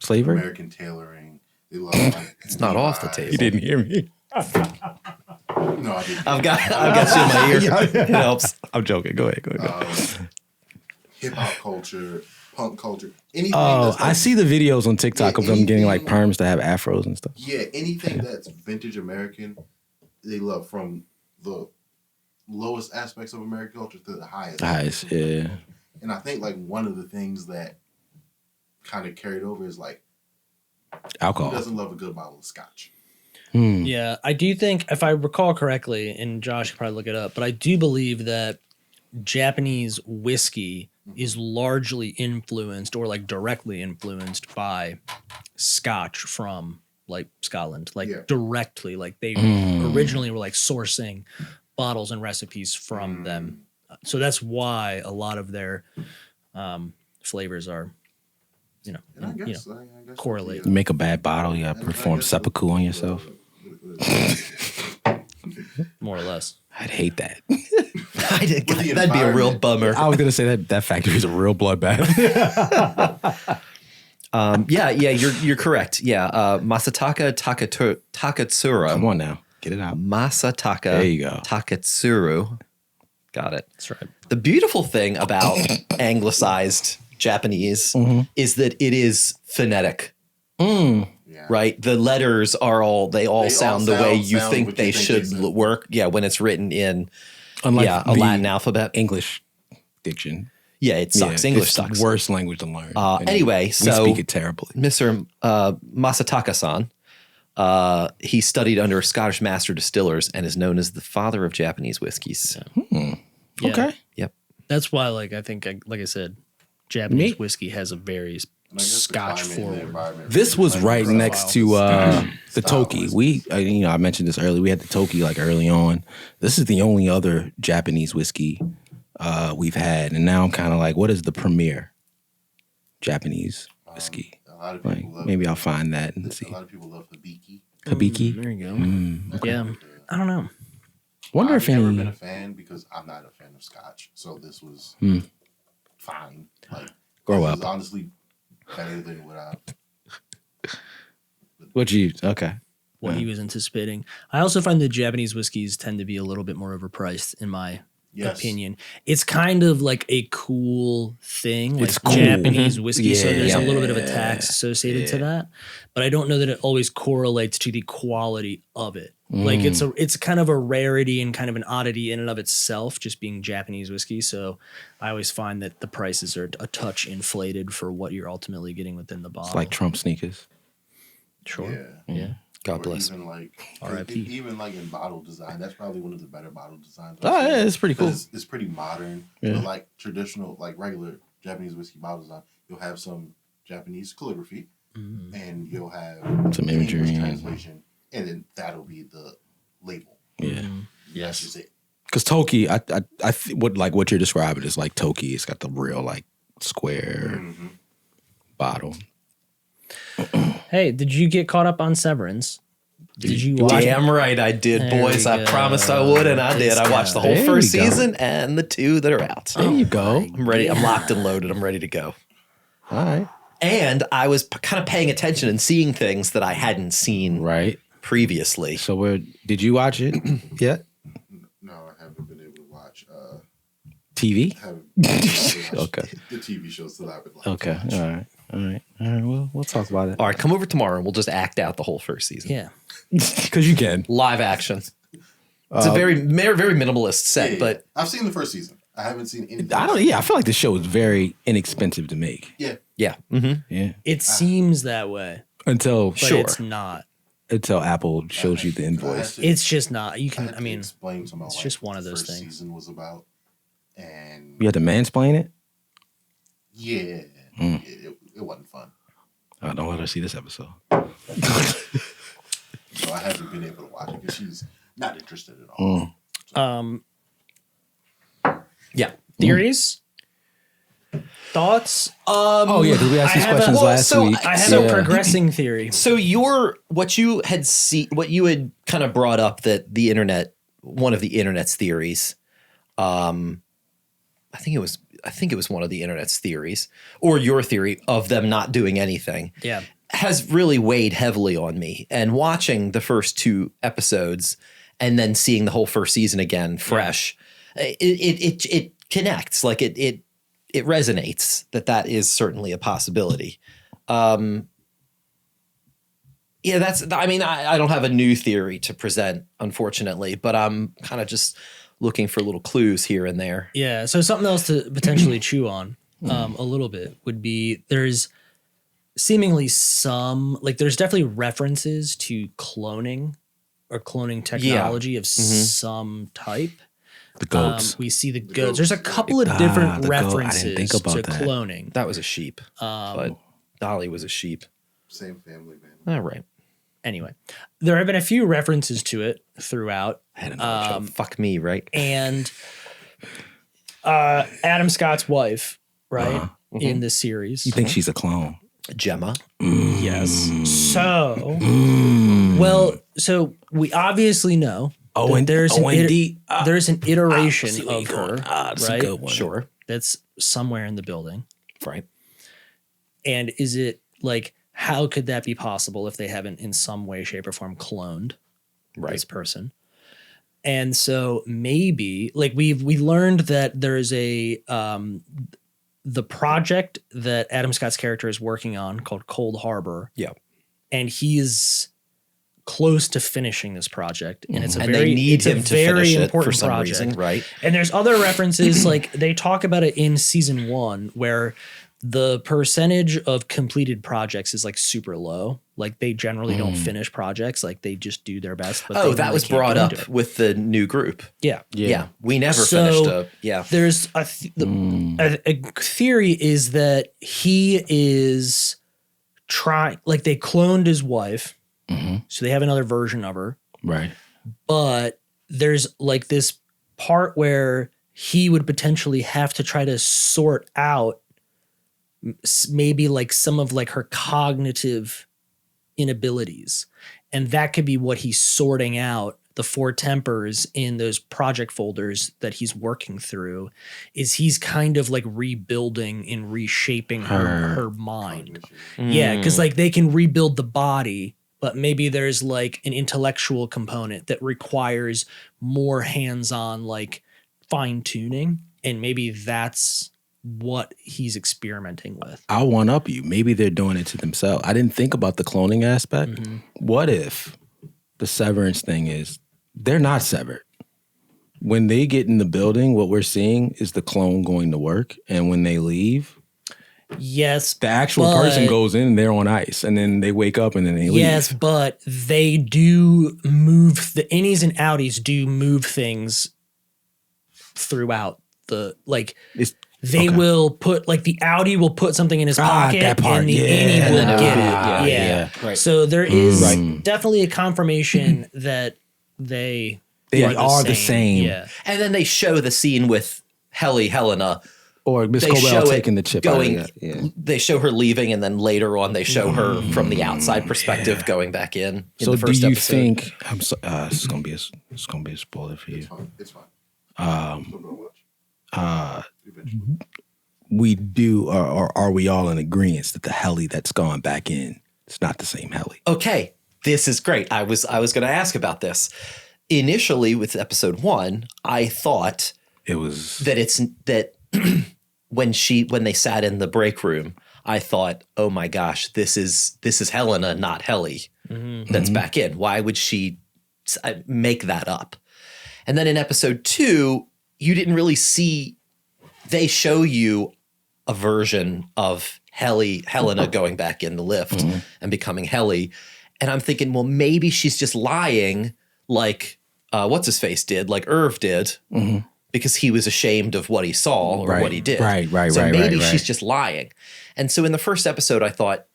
B: Slavery?
D: American tailoring. They love like
C: It's not off the table.
B: You didn't hear me.
D: No, I didn't.
C: I've got you in my ear. It helps.
B: I'm joking. Go ahead.
D: Hip hop culture, punk culture, anything.
B: Oh,
D: that's like,
B: I see the videos on TikTok
D: Yeah,
B: of them getting like
D: anything-
B: perms to have afros and stuff.
D: Yeah, anything that's vintage American, they love, from the lowest aspects of American culture to the highest.
B: Nice, yeah.
D: And I think like one of the things that kind of carried over is like, who
B: Alcohol.
D: doesn't love a good bottle of scotch?
A: Yeah, I do think, if I recall correctly, and Josh could probably look it up, but I do believe that Japanese whiskey is largely influenced or like directly influenced by Scotch from like Scotland, like
D: Yeah.
A: directly. Like they originally were like sourcing bottles and recipes from them. So that's why a lot of their flavors are,
D: And I guess, I guess
A: correlate.
B: You make a bad bottle, you gotta perform seppuku on yourself.
A: more or less.
B: I'd hate that.
C: That'd be a real bummer.
B: I was gonna say that factory is a real bloodbath.
C: You're correct. Yeah, Masataka Takatsura.
B: Come on now, get it out.
C: Masataka
B: There you go.
C: Takatsuru. Got it.
A: That's right.
C: The beautiful thing about anglicized Japanese is that it is phonetic,
D: Yeah.
C: right? The letters are all sound the way you
D: sound
C: think
D: what
C: they
D: you think
C: should
D: they sound.
C: work. Yeah, when it's written in
B: Unlike
C: a
B: the
C: Latin alphabet.
B: English diction.
C: Yeah, it sucks.
B: Yeah,
C: English
B: it's
C: sucks.
B: the worst language to learn. And
C: anyway,
B: we
C: so-
B: speak it terribly.
C: Mr. Masataka-san, he studied under Scottish master distillers and is known as the father of Japanese whiskeys.
A: Yeah.
B: Okay.
C: Yep.
A: That's why, like, I think, like I said, Japanese whiskey has a very
D: And I guess the
A: Scotch
D: climate and the
A: forward.
D: environment
B: This
D: really
B: was
D: lends
B: right
D: itself
B: next to the
D: style
B: Toki.
D: whiskey.
B: I mentioned this earlier. We had the Toki like early on. This is the only other Japanese whiskey we've had, and now I'm kind of like, what is the premier Japanese whiskey?
D: A lot of
B: Like,
D: people love
B: maybe I'll find that and see.
D: A lot of people love Hibiki.
B: Hibiki.
A: There you go.
B: Mm.
A: Yeah. I don't know.
B: Wonder
D: I've
B: if
D: never
B: any.
D: been a fan because I'm not a fan of Scotch, so this was fine. Like,
B: Grow
D: this
B: up.
D: is honestly better than what I.
B: What you? Okay.
A: What he was anticipating. I also find that Japanese whiskeys tend to be a little bit more overpriced, in my opinion. It's kind of like a cool thing, like
B: It's cool.
A: Japanese whiskey. So there's a
B: Yeah.
A: little bit of a tax associated to that, but I don't know that it always correlates to the quality of it. Like it's kind of a rarity and kind of an oddity in and of itself, just being Japanese whiskey. So I always find that the prices are a touch inflated for what you're ultimately getting within the bottle.
B: It's like Trump sneakers.
A: Sure.
D: Yeah.
A: Yeah.
C: God
D: Or
C: bless.
D: Even like,
A: R.I.P.
D: even like in bottle design, that's probably one of the better bottle designs.
B: Oh, yeah, it's pretty cool.
D: It's pretty modern.
B: Yeah.
D: But like traditional, like regular Japanese whiskey bottle design, you'll have some Japanese calligraphy, and you'll have
B: Some
D: an
B: imagery
D: English
B: and-
D: translation, and then that'll be the label.
B: Yeah.
D: That's just it.
B: Because Toki, what you're describing is like Toki. It's got the real like square bottle.
A: Hey, did you get caught up on Severance? Did you watch it?
C: Damn right I did,
A: There
C: boys.
A: we
C: I
A: go.
C: promised I would, and I
A: This
C: did. I watched the whole
B: guy.
C: first
B: There you go.
C: season and the 2 that are out.
B: There you go.
C: I'm ready. I'm locked and loaded. I'm ready to go.
B: All right.
C: And I was kind of paying attention and seeing things that I hadn't seen
B: Right.
C: previously.
B: So did you watch it yet?
D: No, I haven't been able to watch.
B: TV?
D: Haven't been able to watch
B: Okay.
D: The TV shows that I've been like.
B: Okay. All right. Well, we'll talk about it.
C: All right, come over tomorrow and we'll just act out the whole first season.
A: Yeah.
B: Because you can.
C: Live action. It's a very minimalist set,
D: Yeah,
C: but
D: I've seen the first season. I haven't seen anything.
B: I feel like the show is very inexpensive to make.
D: Yeah.
C: yeah. Mm-hmm.
B: Yeah.
A: It seems that way,
B: Until
A: but it's not.
B: Apple shows you the invoice.
A: It's just not. You
D: I
A: can.
D: had
A: I
D: to
A: mean,
D: explain to my
A: it's
D: wife
A: just one
D: what
A: of
D: the
A: those
D: first
A: things.
D: season was about, and
B: You had to mansplain it?
D: yeah,
B: Mm.
D: it wasn't fun.
B: Don't let her see this episode.
D: So I haven't been able to watch it because she's not interested at all.
C: Yeah.
A: theories, thoughts.
B: Oh, yeah. Did we ask these
A: I have
B: questions
A: a-
B: last
C: so
B: week?
A: I have
B: Yeah.
A: a progressing theory.
C: So what you had kind of brought up that one of the internet's theories, I think I think it was one of the internet's theories, or your theory of them not doing anything.
A: Yeah.
C: Has really weighed heavily on me. And watching the first 2 episodes and then seeing the whole first season again fresh, it connects. Like it resonates that is certainly a possibility. I don't have a new theory to present, unfortunately, but I'm kind of just looking for little clues here and there.
A: Yeah. So something else to potentially chew on a little bit would be there's seemingly there's definitely references to cloning or cloning technology of some type.
B: The goats.
A: We see the goats. There's a couple of different references
B: I didn't think about
A: to
B: that.
A: cloning.
C: That was a sheep, but Dolly was a sheep.
D: Same family, man.
C: All right.
A: Anyway, there have been a few references to it throughout.
B: I don't know.
C: Fuck me, right?
A: And Adam Scott's wife, right, in this series.
B: You think she's a clone?
C: Gemma.
A: Yes. So, so we obviously know that there's an iteration of her,
B: That's
A: right?
B: a good one.
C: Sure.
A: That's somewhere in the building.
C: Right.
A: And is it like, how could that be possible if they haven't in some way, shape, or form cloned this person? And so maybe like we learned that there is a the project that Adam Scott's character is working on called Cold Harbor.
C: Yeah.
A: And he is close to finishing this project. And it's a
C: And
A: very,
C: they need
A: it's a
C: him to
A: very
C: finish it
A: important
C: for some
A: project.
C: reason, right?
A: And there's other references, like they talk about it in season 1 where the percentage of completed projects is like super low. Like they generally don't finish projects. Like they just do their best. But
C: That was brought up with the new group.
A: Yeah.
C: Yeah. We never finished
A: There's a theory is that he is trying, like they cloned his wife. So they have another version of her.
B: Right.
A: But there's like this part where he would potentially have to try to sort out maybe like some of like her cognitive inabilities. And that could be what he's sorting out, the 4 tempers in those project folders that he's working through, is he's kind of like rebuilding and reshaping her mind. Yeah, because like they can rebuild the body, but maybe there's like an intellectual component that requires more hands-on like fine tuning. And maybe that's what he's experimenting with.
B: I'll one up you. Maybe they're doing it to themselves. I didn't think about the cloning aspect. What if the severance thing is they're not severed? When they get in the building, what we're seeing is the clone going to work. And when they leave,
A: yes,
B: the actual person goes in and they're on ice. And then they wake up and then they leave.
A: Yes, but they do move, the innies and outies do move things throughout the, like, they will put, like, the outie will put something in his pocket and the innie will get it. Yeah.
C: Right.
A: So there is definitely a confirmation that they
B: are the same.
A: Yeah.
C: And then they show the scene with Helena.
B: Or Miss
C: They
B: Cobell
C: show it
B: taking the chip
C: going,
B: out of it.
C: They show her leaving, and then later on they show her from the outside perspective going back in
B: So
C: the first
B: do you
C: episode.
B: think it's gonna be a spoiler for you?
D: It's fine.
B: We do, or are we all in agreement that the heli that's gone back in, it's not the same heli?
C: Okay, this is great. I was going to ask about this. Initially with episode 1, I thought
B: It was
C: that when they sat in the break room, I thought, oh my gosh, this is Helena, not Heli, that's back in. Why would she make that up? And then in episode 2, you didn't really see. They show you a version of Helena going back in the lift and becoming Heli, and I'm thinking, well, maybe she's just lying, like what's his face did, like Irv did. Because he was ashamed of what he saw or what he did. So maybe she's just lying. And so in the first episode, I thought,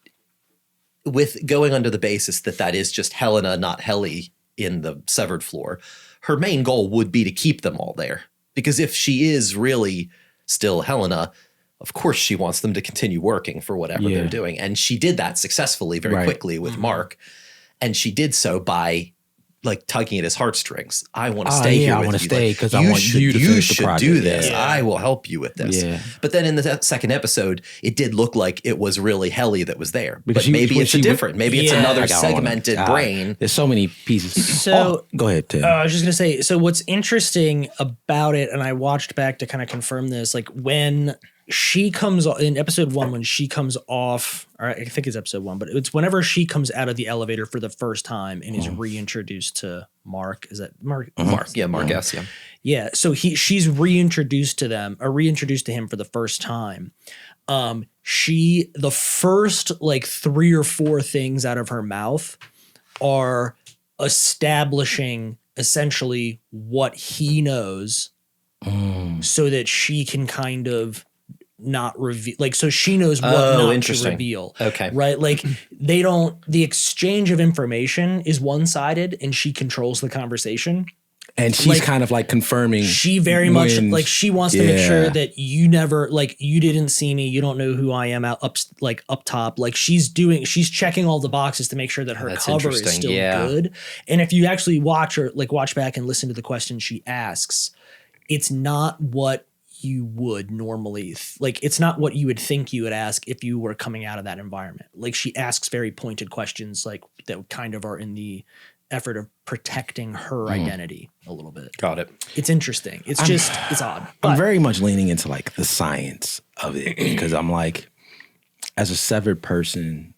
C: with going under the basis that is just Helena, not Heli, in the severed floor, her main goal would be to keep them all there. Because if she is really still Helena, of course she wants them to continue working for whatever they're doing. And she did that successfully very quickly with Mark. And she did so by like tugging at his heartstrings. I want to stay here.
B: I want to stay because I want
C: you
B: to
C: you
B: finish the
C: should
B: project.
C: do this.
A: Yeah.
C: I will help you with this.
B: Yeah.
C: But then in the second episode, it did look like it was really Helly that was there.
B: Because
C: but maybe it's different. Maybe it's
A: Yeah.
C: another
B: Like, I don't wanna-
C: segmented brain.
B: There's so many pieces.
A: So-
B: go ahead, Tim.
A: I was just gonna say. So what's interesting about it, and I watched back to kind of confirm this, like when she comes in episode 1, when she comes off, or I think it's episode 1, but it's whenever she comes out of the elevator for the first time and is reintroduced to Mark. Is that Mark?
C: Mark S. Yeah.
A: Yeah. So she's reintroduced to them, or reintroduced to him for the first time. The first like 3 or 4 things out of her mouth are establishing essentially what he knows, so that she can kind of not reveal, like, so she knows what not to reveal.
C: Okay.
A: Right. Like the exchange of information is one-sided and she controls the conversation.
B: And she's kind of like confirming.
A: She very much like she wants to make sure that you never, like, you didn't see me, you don't know who I am up top. Like she's checking all the boxes to make sure that her cover is still good. And if you actually watch back and listen to the questions she asks, it's not what you would normally it's not what you would think you would ask if you were coming out of that environment. Like she asks very pointed questions, like that kind of are in the effort of protecting her identity a little bit.
C: Got it.
A: It's interesting. It's it's odd.
B: I'm very much leaning into like the science of it because I'm like, as a severed person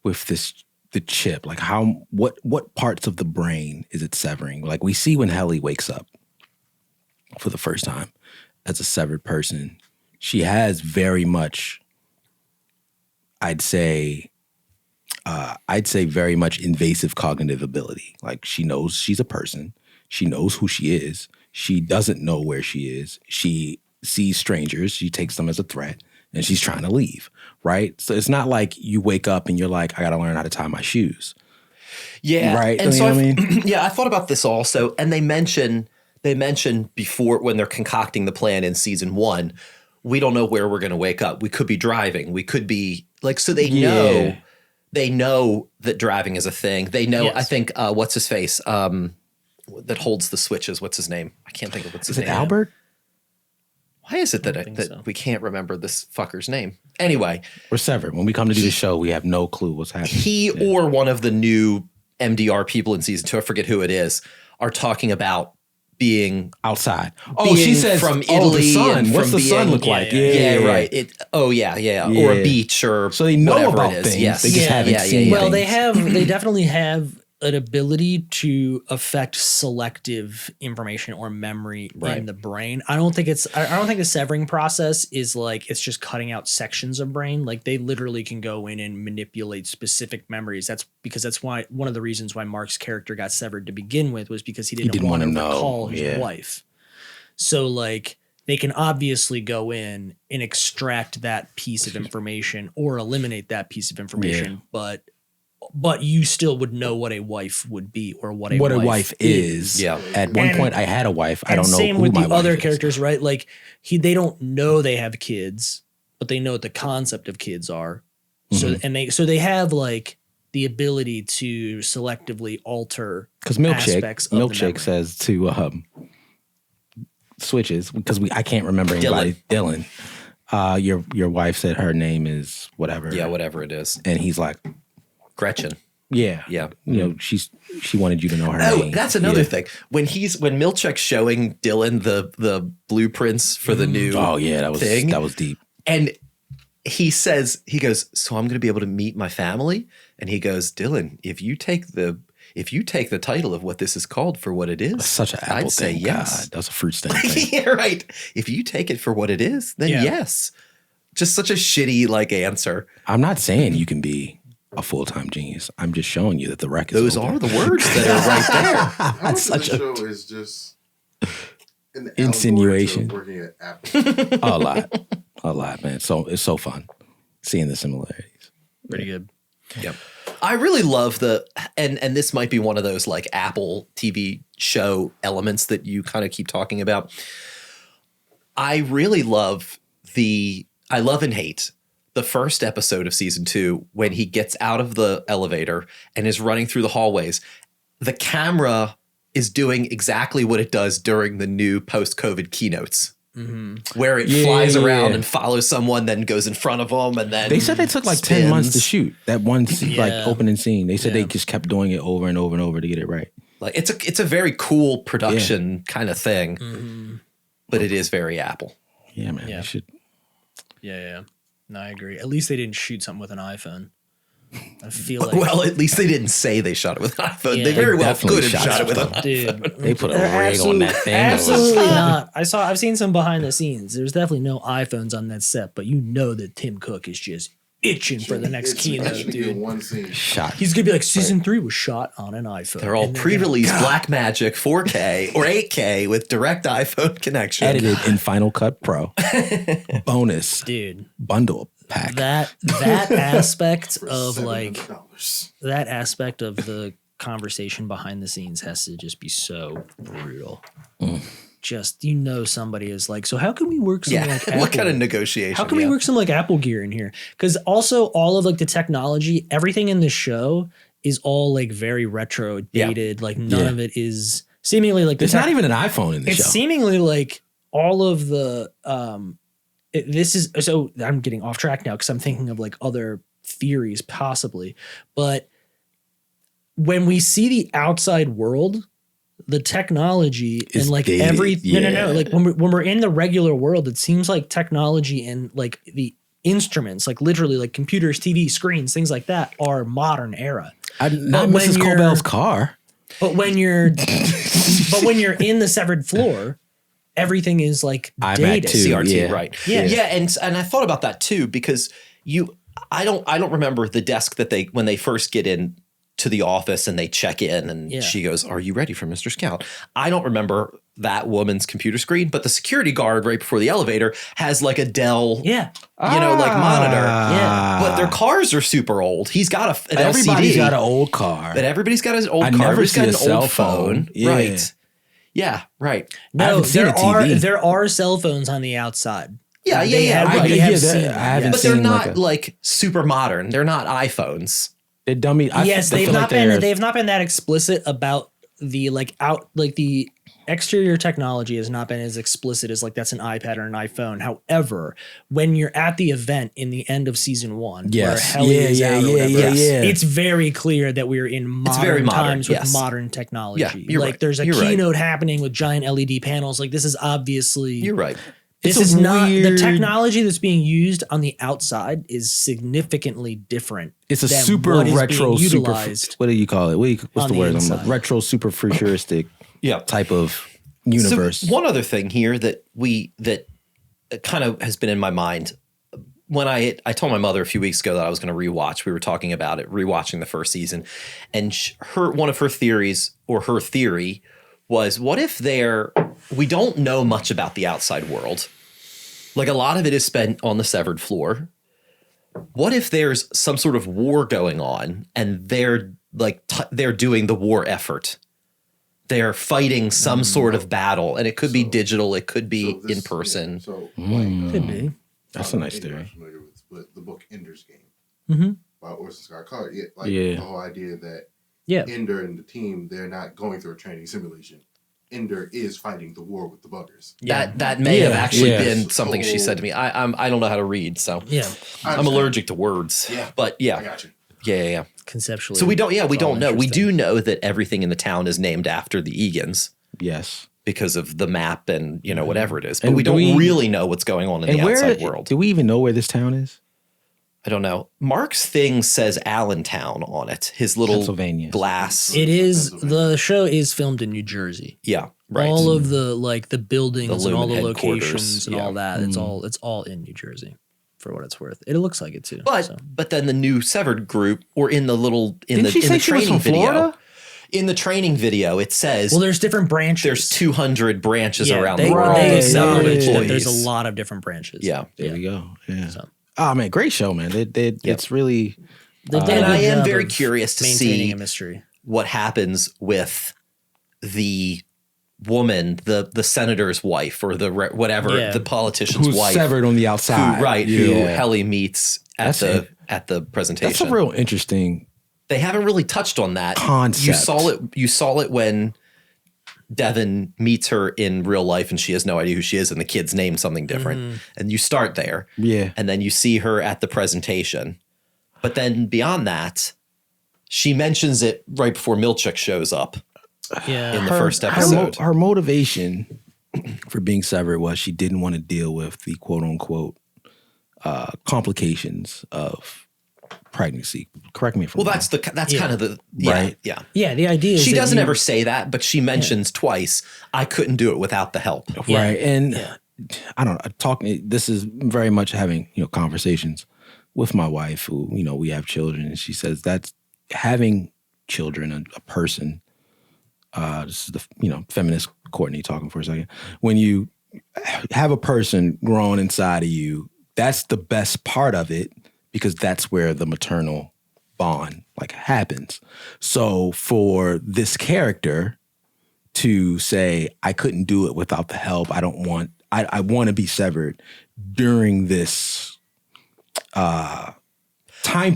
B: with the chip, like what parts of the brain is it severing? Like we see when Helly wakes up for the first time as a severed person, she has very much, I'd say very much invasive cognitive ability. Like she knows she's a person. She knows who she is. She doesn't know where she is. She sees strangers. She takes them as a threat and she's trying to leave, right? So it's not like you wake up and you're like, I got to learn how to tie my shoes.
C: Yeah.
B: Right.
C: And
B: I
C: I thought about this also. And they mention before when they're concocting the plan in season 1, we don't know where we're going to wake up. We could be driving. We could be like, so they know that driving is a thing. They know,
A: Yes.
C: I think, what's his face? That holds the switches. What's his name? I can't think of what's his name.
B: Is it Albert?
C: Why is it that
A: so.
C: we can't remember this fucker's name? Anyway.
B: We're severed. When we come to do the show, we have no clue what's happening.
C: Or one of the new MDR people in season 2, I forget who it is, are talking about being
B: outside. Oh, she says
C: from Italy.
B: the sun.
C: And
B: What's
C: from
B: the sun
C: being-
B: look like?
C: Yeah, right. Or a beach or
B: so they know
C: whatever
B: about
C: it is.
B: things.
C: Yes.
B: They just haven't seen.
A: Well,
B: things.
A: they definitely have an ability to affect selective information or memory in the brain. I don't think the severing process is like it's just cutting out sections of brain. Like they literally can go in and manipulate specific memories. That's why one of the reasons why Mark's character got severed to begin with was because he didn't want to recall his wife. So like they can obviously go in and extract that piece of information or eliminate that piece of information, but you still would know what a wife would be or what a wife is.
C: Yeah.
B: At one point, I had a wife. I don't know.
A: Same
B: who
A: with
B: my
A: the
B: wife
A: other
B: is.
A: characters, right? Like they don't know they have kids, but they know what the concept of kids are. So they have like the ability to selectively alter
B: Because
A: aspects of the
B: Milkshake
A: memory.
B: says to switches because I can't remember anybody. Dylan. Your wife said her name is whatever.
C: Yeah, whatever it is.
B: And he's like,
C: Gretchen.
B: yeah.
C: Yeah.
B: You know, she wanted you to know her name.
C: Oh, that's another thing. When Milchek's showing Dylan the blueprints for the new thing,
B: that was deep.
C: and he goes, so I'm going to be able to meet my family? And he goes, Dylan, if you take the title of what this is called for what it is,
B: Such an Apple
C: I'd say
B: thing.
C: yes.
B: God, that's a fruit stand thing.
C: Yeah, right. If you take it for what it is, then yes. Just such a shitty like answer.
B: I'm not saying you can be a full-time genius. I'm just showing you that the record
C: Those are the words that are right there.
D: That's such a show is just an
B: insinuation.
D: working at Apple.
B: a lot, man. So it's so fun seeing the similarities.
A: Pretty good.
C: Yep. I really love and this might be one of those like Apple TV show elements that you kind of keep talking about. I really love I love and hate the first episode of season 2 when he gets out of the elevator and is running through the hallways the camera is doing exactly what it does during the new post-COVID keynotes. Where it flies around and follows someone, then goes in front of them, and then
B: they said they took like 10 months to shoot that one like opening scene. They said they just kept doing it over and over and over to get it right.
C: Like it's a very cool production kind of thing, but it is very Apple.
B: Yeah, man.
A: Yeah.
B: They should.
A: Yeah. No, I agree. At least they didn't shoot something with an iPhone. I feel like
C: Well, at least they didn't say they shot it with an iPhone.
A: Yeah.
C: They very well
B: Definitely
C: could have shot it with an iPhone.
A: dude.
B: They put a
A: They're
B: rig on that thing.
A: Absolutely not. I've seen some behind the scenes. There's definitely no iPhones on that set, but you know that Tim Cook is just itching for the next keynote, dude.
D: One scene.
B: Shot.
A: He's gonna be like, season 3 was shot on an iPhone.
C: They're all
A: And
C: pre-release Blackmagic 4K or 8K with direct iPhone connection.
B: Edited in Final Cut Pro. Bonus.
A: dude.
B: Bundle pack.
A: That aspect of
D: $700.
A: that aspect of the conversation behind the scenes has to just be so brutal. Just somebody is like, so how can we work some like Apple?
C: What kind of negotiation?
A: How can we work some like Apple gear in here? Because also all of like the technology, everything in the show is all like very retro, dated. Like none of it is seemingly like
B: There's not even an iPhone in the show.
A: It's seemingly like all of the this is so I'm getting off track now because I'm thinking of like other theories possibly, but when we see the outside world, the technology
B: It's
A: and like
B: dated,
A: no, like when we're in the regular world, it seems like technology and like the instruments, like literally like computers, TV screens, things like that are modern era.
B: Not Mrs. Colbell's car.
A: But when you're in the severed floor, everything is like dated.
C: CRT, right?
A: Yeah.
C: And I thought about that too because I don't remember the desk that when they first get in to the office and they check in and she goes, "Are you ready for Mr. Scout?" I don't remember that woman's computer screen, but the security guard right before the elevator has like a Dell, like monitor.
A: Yeah.
C: But their cars are super old. He's got an
B: Everybody's
C: LCD.
B: got an old car.
C: But everybody's got his old car.
B: never
C: Everybody's got
B: see
C: an
B: a cell
C: old phone.
B: phone.
C: Right. Yeah, right.
B: I haven't seen a TV.
A: There are cell phones on the outside.
C: Yeah.
A: I
C: Right.
A: have
C: But they're not like super modern. They're not iPhones.
B: They're dummy.
A: they've not been that explicit about the the exterior technology has not been as explicit as like that's an iPad or an iPhone. However, when you're at the event in the end of season 1, where Helly is out or whatever, it's very clear that we're in modern times with modern technology.
C: Yeah, you're right.
A: There's a keynote happening with giant LED panels. Like this is obviously
C: You're right.
A: This is not the technology that's being used on the outside is significantly different.
B: It's a
A: than
B: super
A: what is
B: retro,
A: being
B: super.
A: utilized
B: What do you call it? What's
A: on
B: the
A: the
B: word?
A: inside.
B: Retro, super futuristic. Type of universe.
C: So one other thing here that kind of has been in my mind when I told my mother a few weeks ago that I was going to rewatch. We were talking about it, rewatching the first season, and one of her theories or her theory was, what if we don't know much about the outside world? Like a lot of it is spent on the severed floor. What if there's some sort of war going on and they're doing the war effort? They're fighting some sort of battle, and it could be digital, it could be in person.
A: could be.
B: That's a nice theory.
D: I'm familiar with the book Ender's Game by Orson Scott Card. The whole idea that Ender and the team, they're not going through a training simulation. Ender is fighting the war with the buggers.
C: That may have actually been something she said to me. I don't know how to read, so I'm allergic to words. Yeah, but
D: I got you.
C: Yeah.
A: Conceptually.
C: So we don't know. We do know that everything in the town is named after the Egans.
B: Yes.
C: Because of the map and whatever it is, but we don't really know what's going on in the outside world.
B: Do we even know where this town is?
C: I don't know. Mark's thing says Allentown on it. His little
B: Pennsylvania.
C: glass.
A: It is the show is filmed in New Jersey.
C: Yeah, right.
A: All of the the buildings and all the
C: Lumen
A: locations and
C: headquarters,
A: all that. It's all in New Jersey, for what it's worth. It looks like it too.
C: But then the new Severed group, or in the
B: Didn't she say she was from Florida?
C: In the training video, it says,
A: well, there's different branches.
C: There's 200 branches around the
A: they,
C: world.
A: They
C: of Severed
A: acknowledge that
C: employees.
A: there's a lot of different branches.
C: Yeah.
B: There we go. Yeah.
A: So.
B: Oh man, great show, man. It's really.
A: And
C: I am very curious to see
A: a mystery.
C: What happens with the woman, the senator's wife, or the politician's
B: who's
C: wife,
B: severed on the outside,
C: who Helly meets at the presentation.
B: That's a real interesting
C: They haven't really touched on that
B: concept.
C: You saw it when Devin meets her in real life and she has no idea who she is and the kid's named something different. And you start there.
B: Yeah.
C: And then you see her at the presentation. But then beyond that, she mentions it right before Milchik shows up in the first episode.
B: Her motivation for being severed was she didn't want to deal with the quote unquote complications of pregnancy. Correct me if I'm wrong.
C: That's kind of the
B: right.
C: Yeah.
A: Yeah, the idea is
C: she doesn't ever say that, but she mentions twice, I couldn't do it without the help.
A: Yeah.
B: Right. And I don't know, this is very much having, conversations with my wife who, we have children, and she says that's having children, a person, this is the, feminist Courtney talking for a second. When you have a person growing inside of you, that's the best part of it, because that's where the maternal bond happens. So for this character to say, I couldn't do it without the help, I want to be severed during this time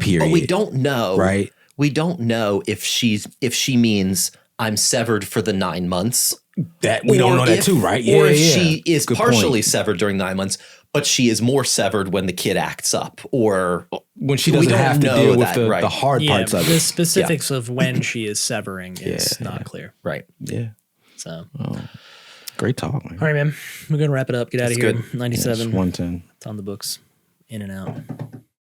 B: period.
C: But we don't know.
B: Right.
C: We don't know if she means I'm severed for the 9 months.
B: That we don't know that too, right?
C: Or if she is
B: Good
C: partially
B: point.
C: severed during 9 months, but she is more severed when the kid acts up, or
B: when she doesn't have to deal with the hard parts of
A: the
B: it.
A: specifics of when she is severing is not clear.
C: Right.
B: Yeah.
A: So,
B: great talk, man.
A: all right, man. We're going to wrap it up. Get out of here.
C: good.
A: 97.
B: Yes, 110.
A: It's on the books. In and out.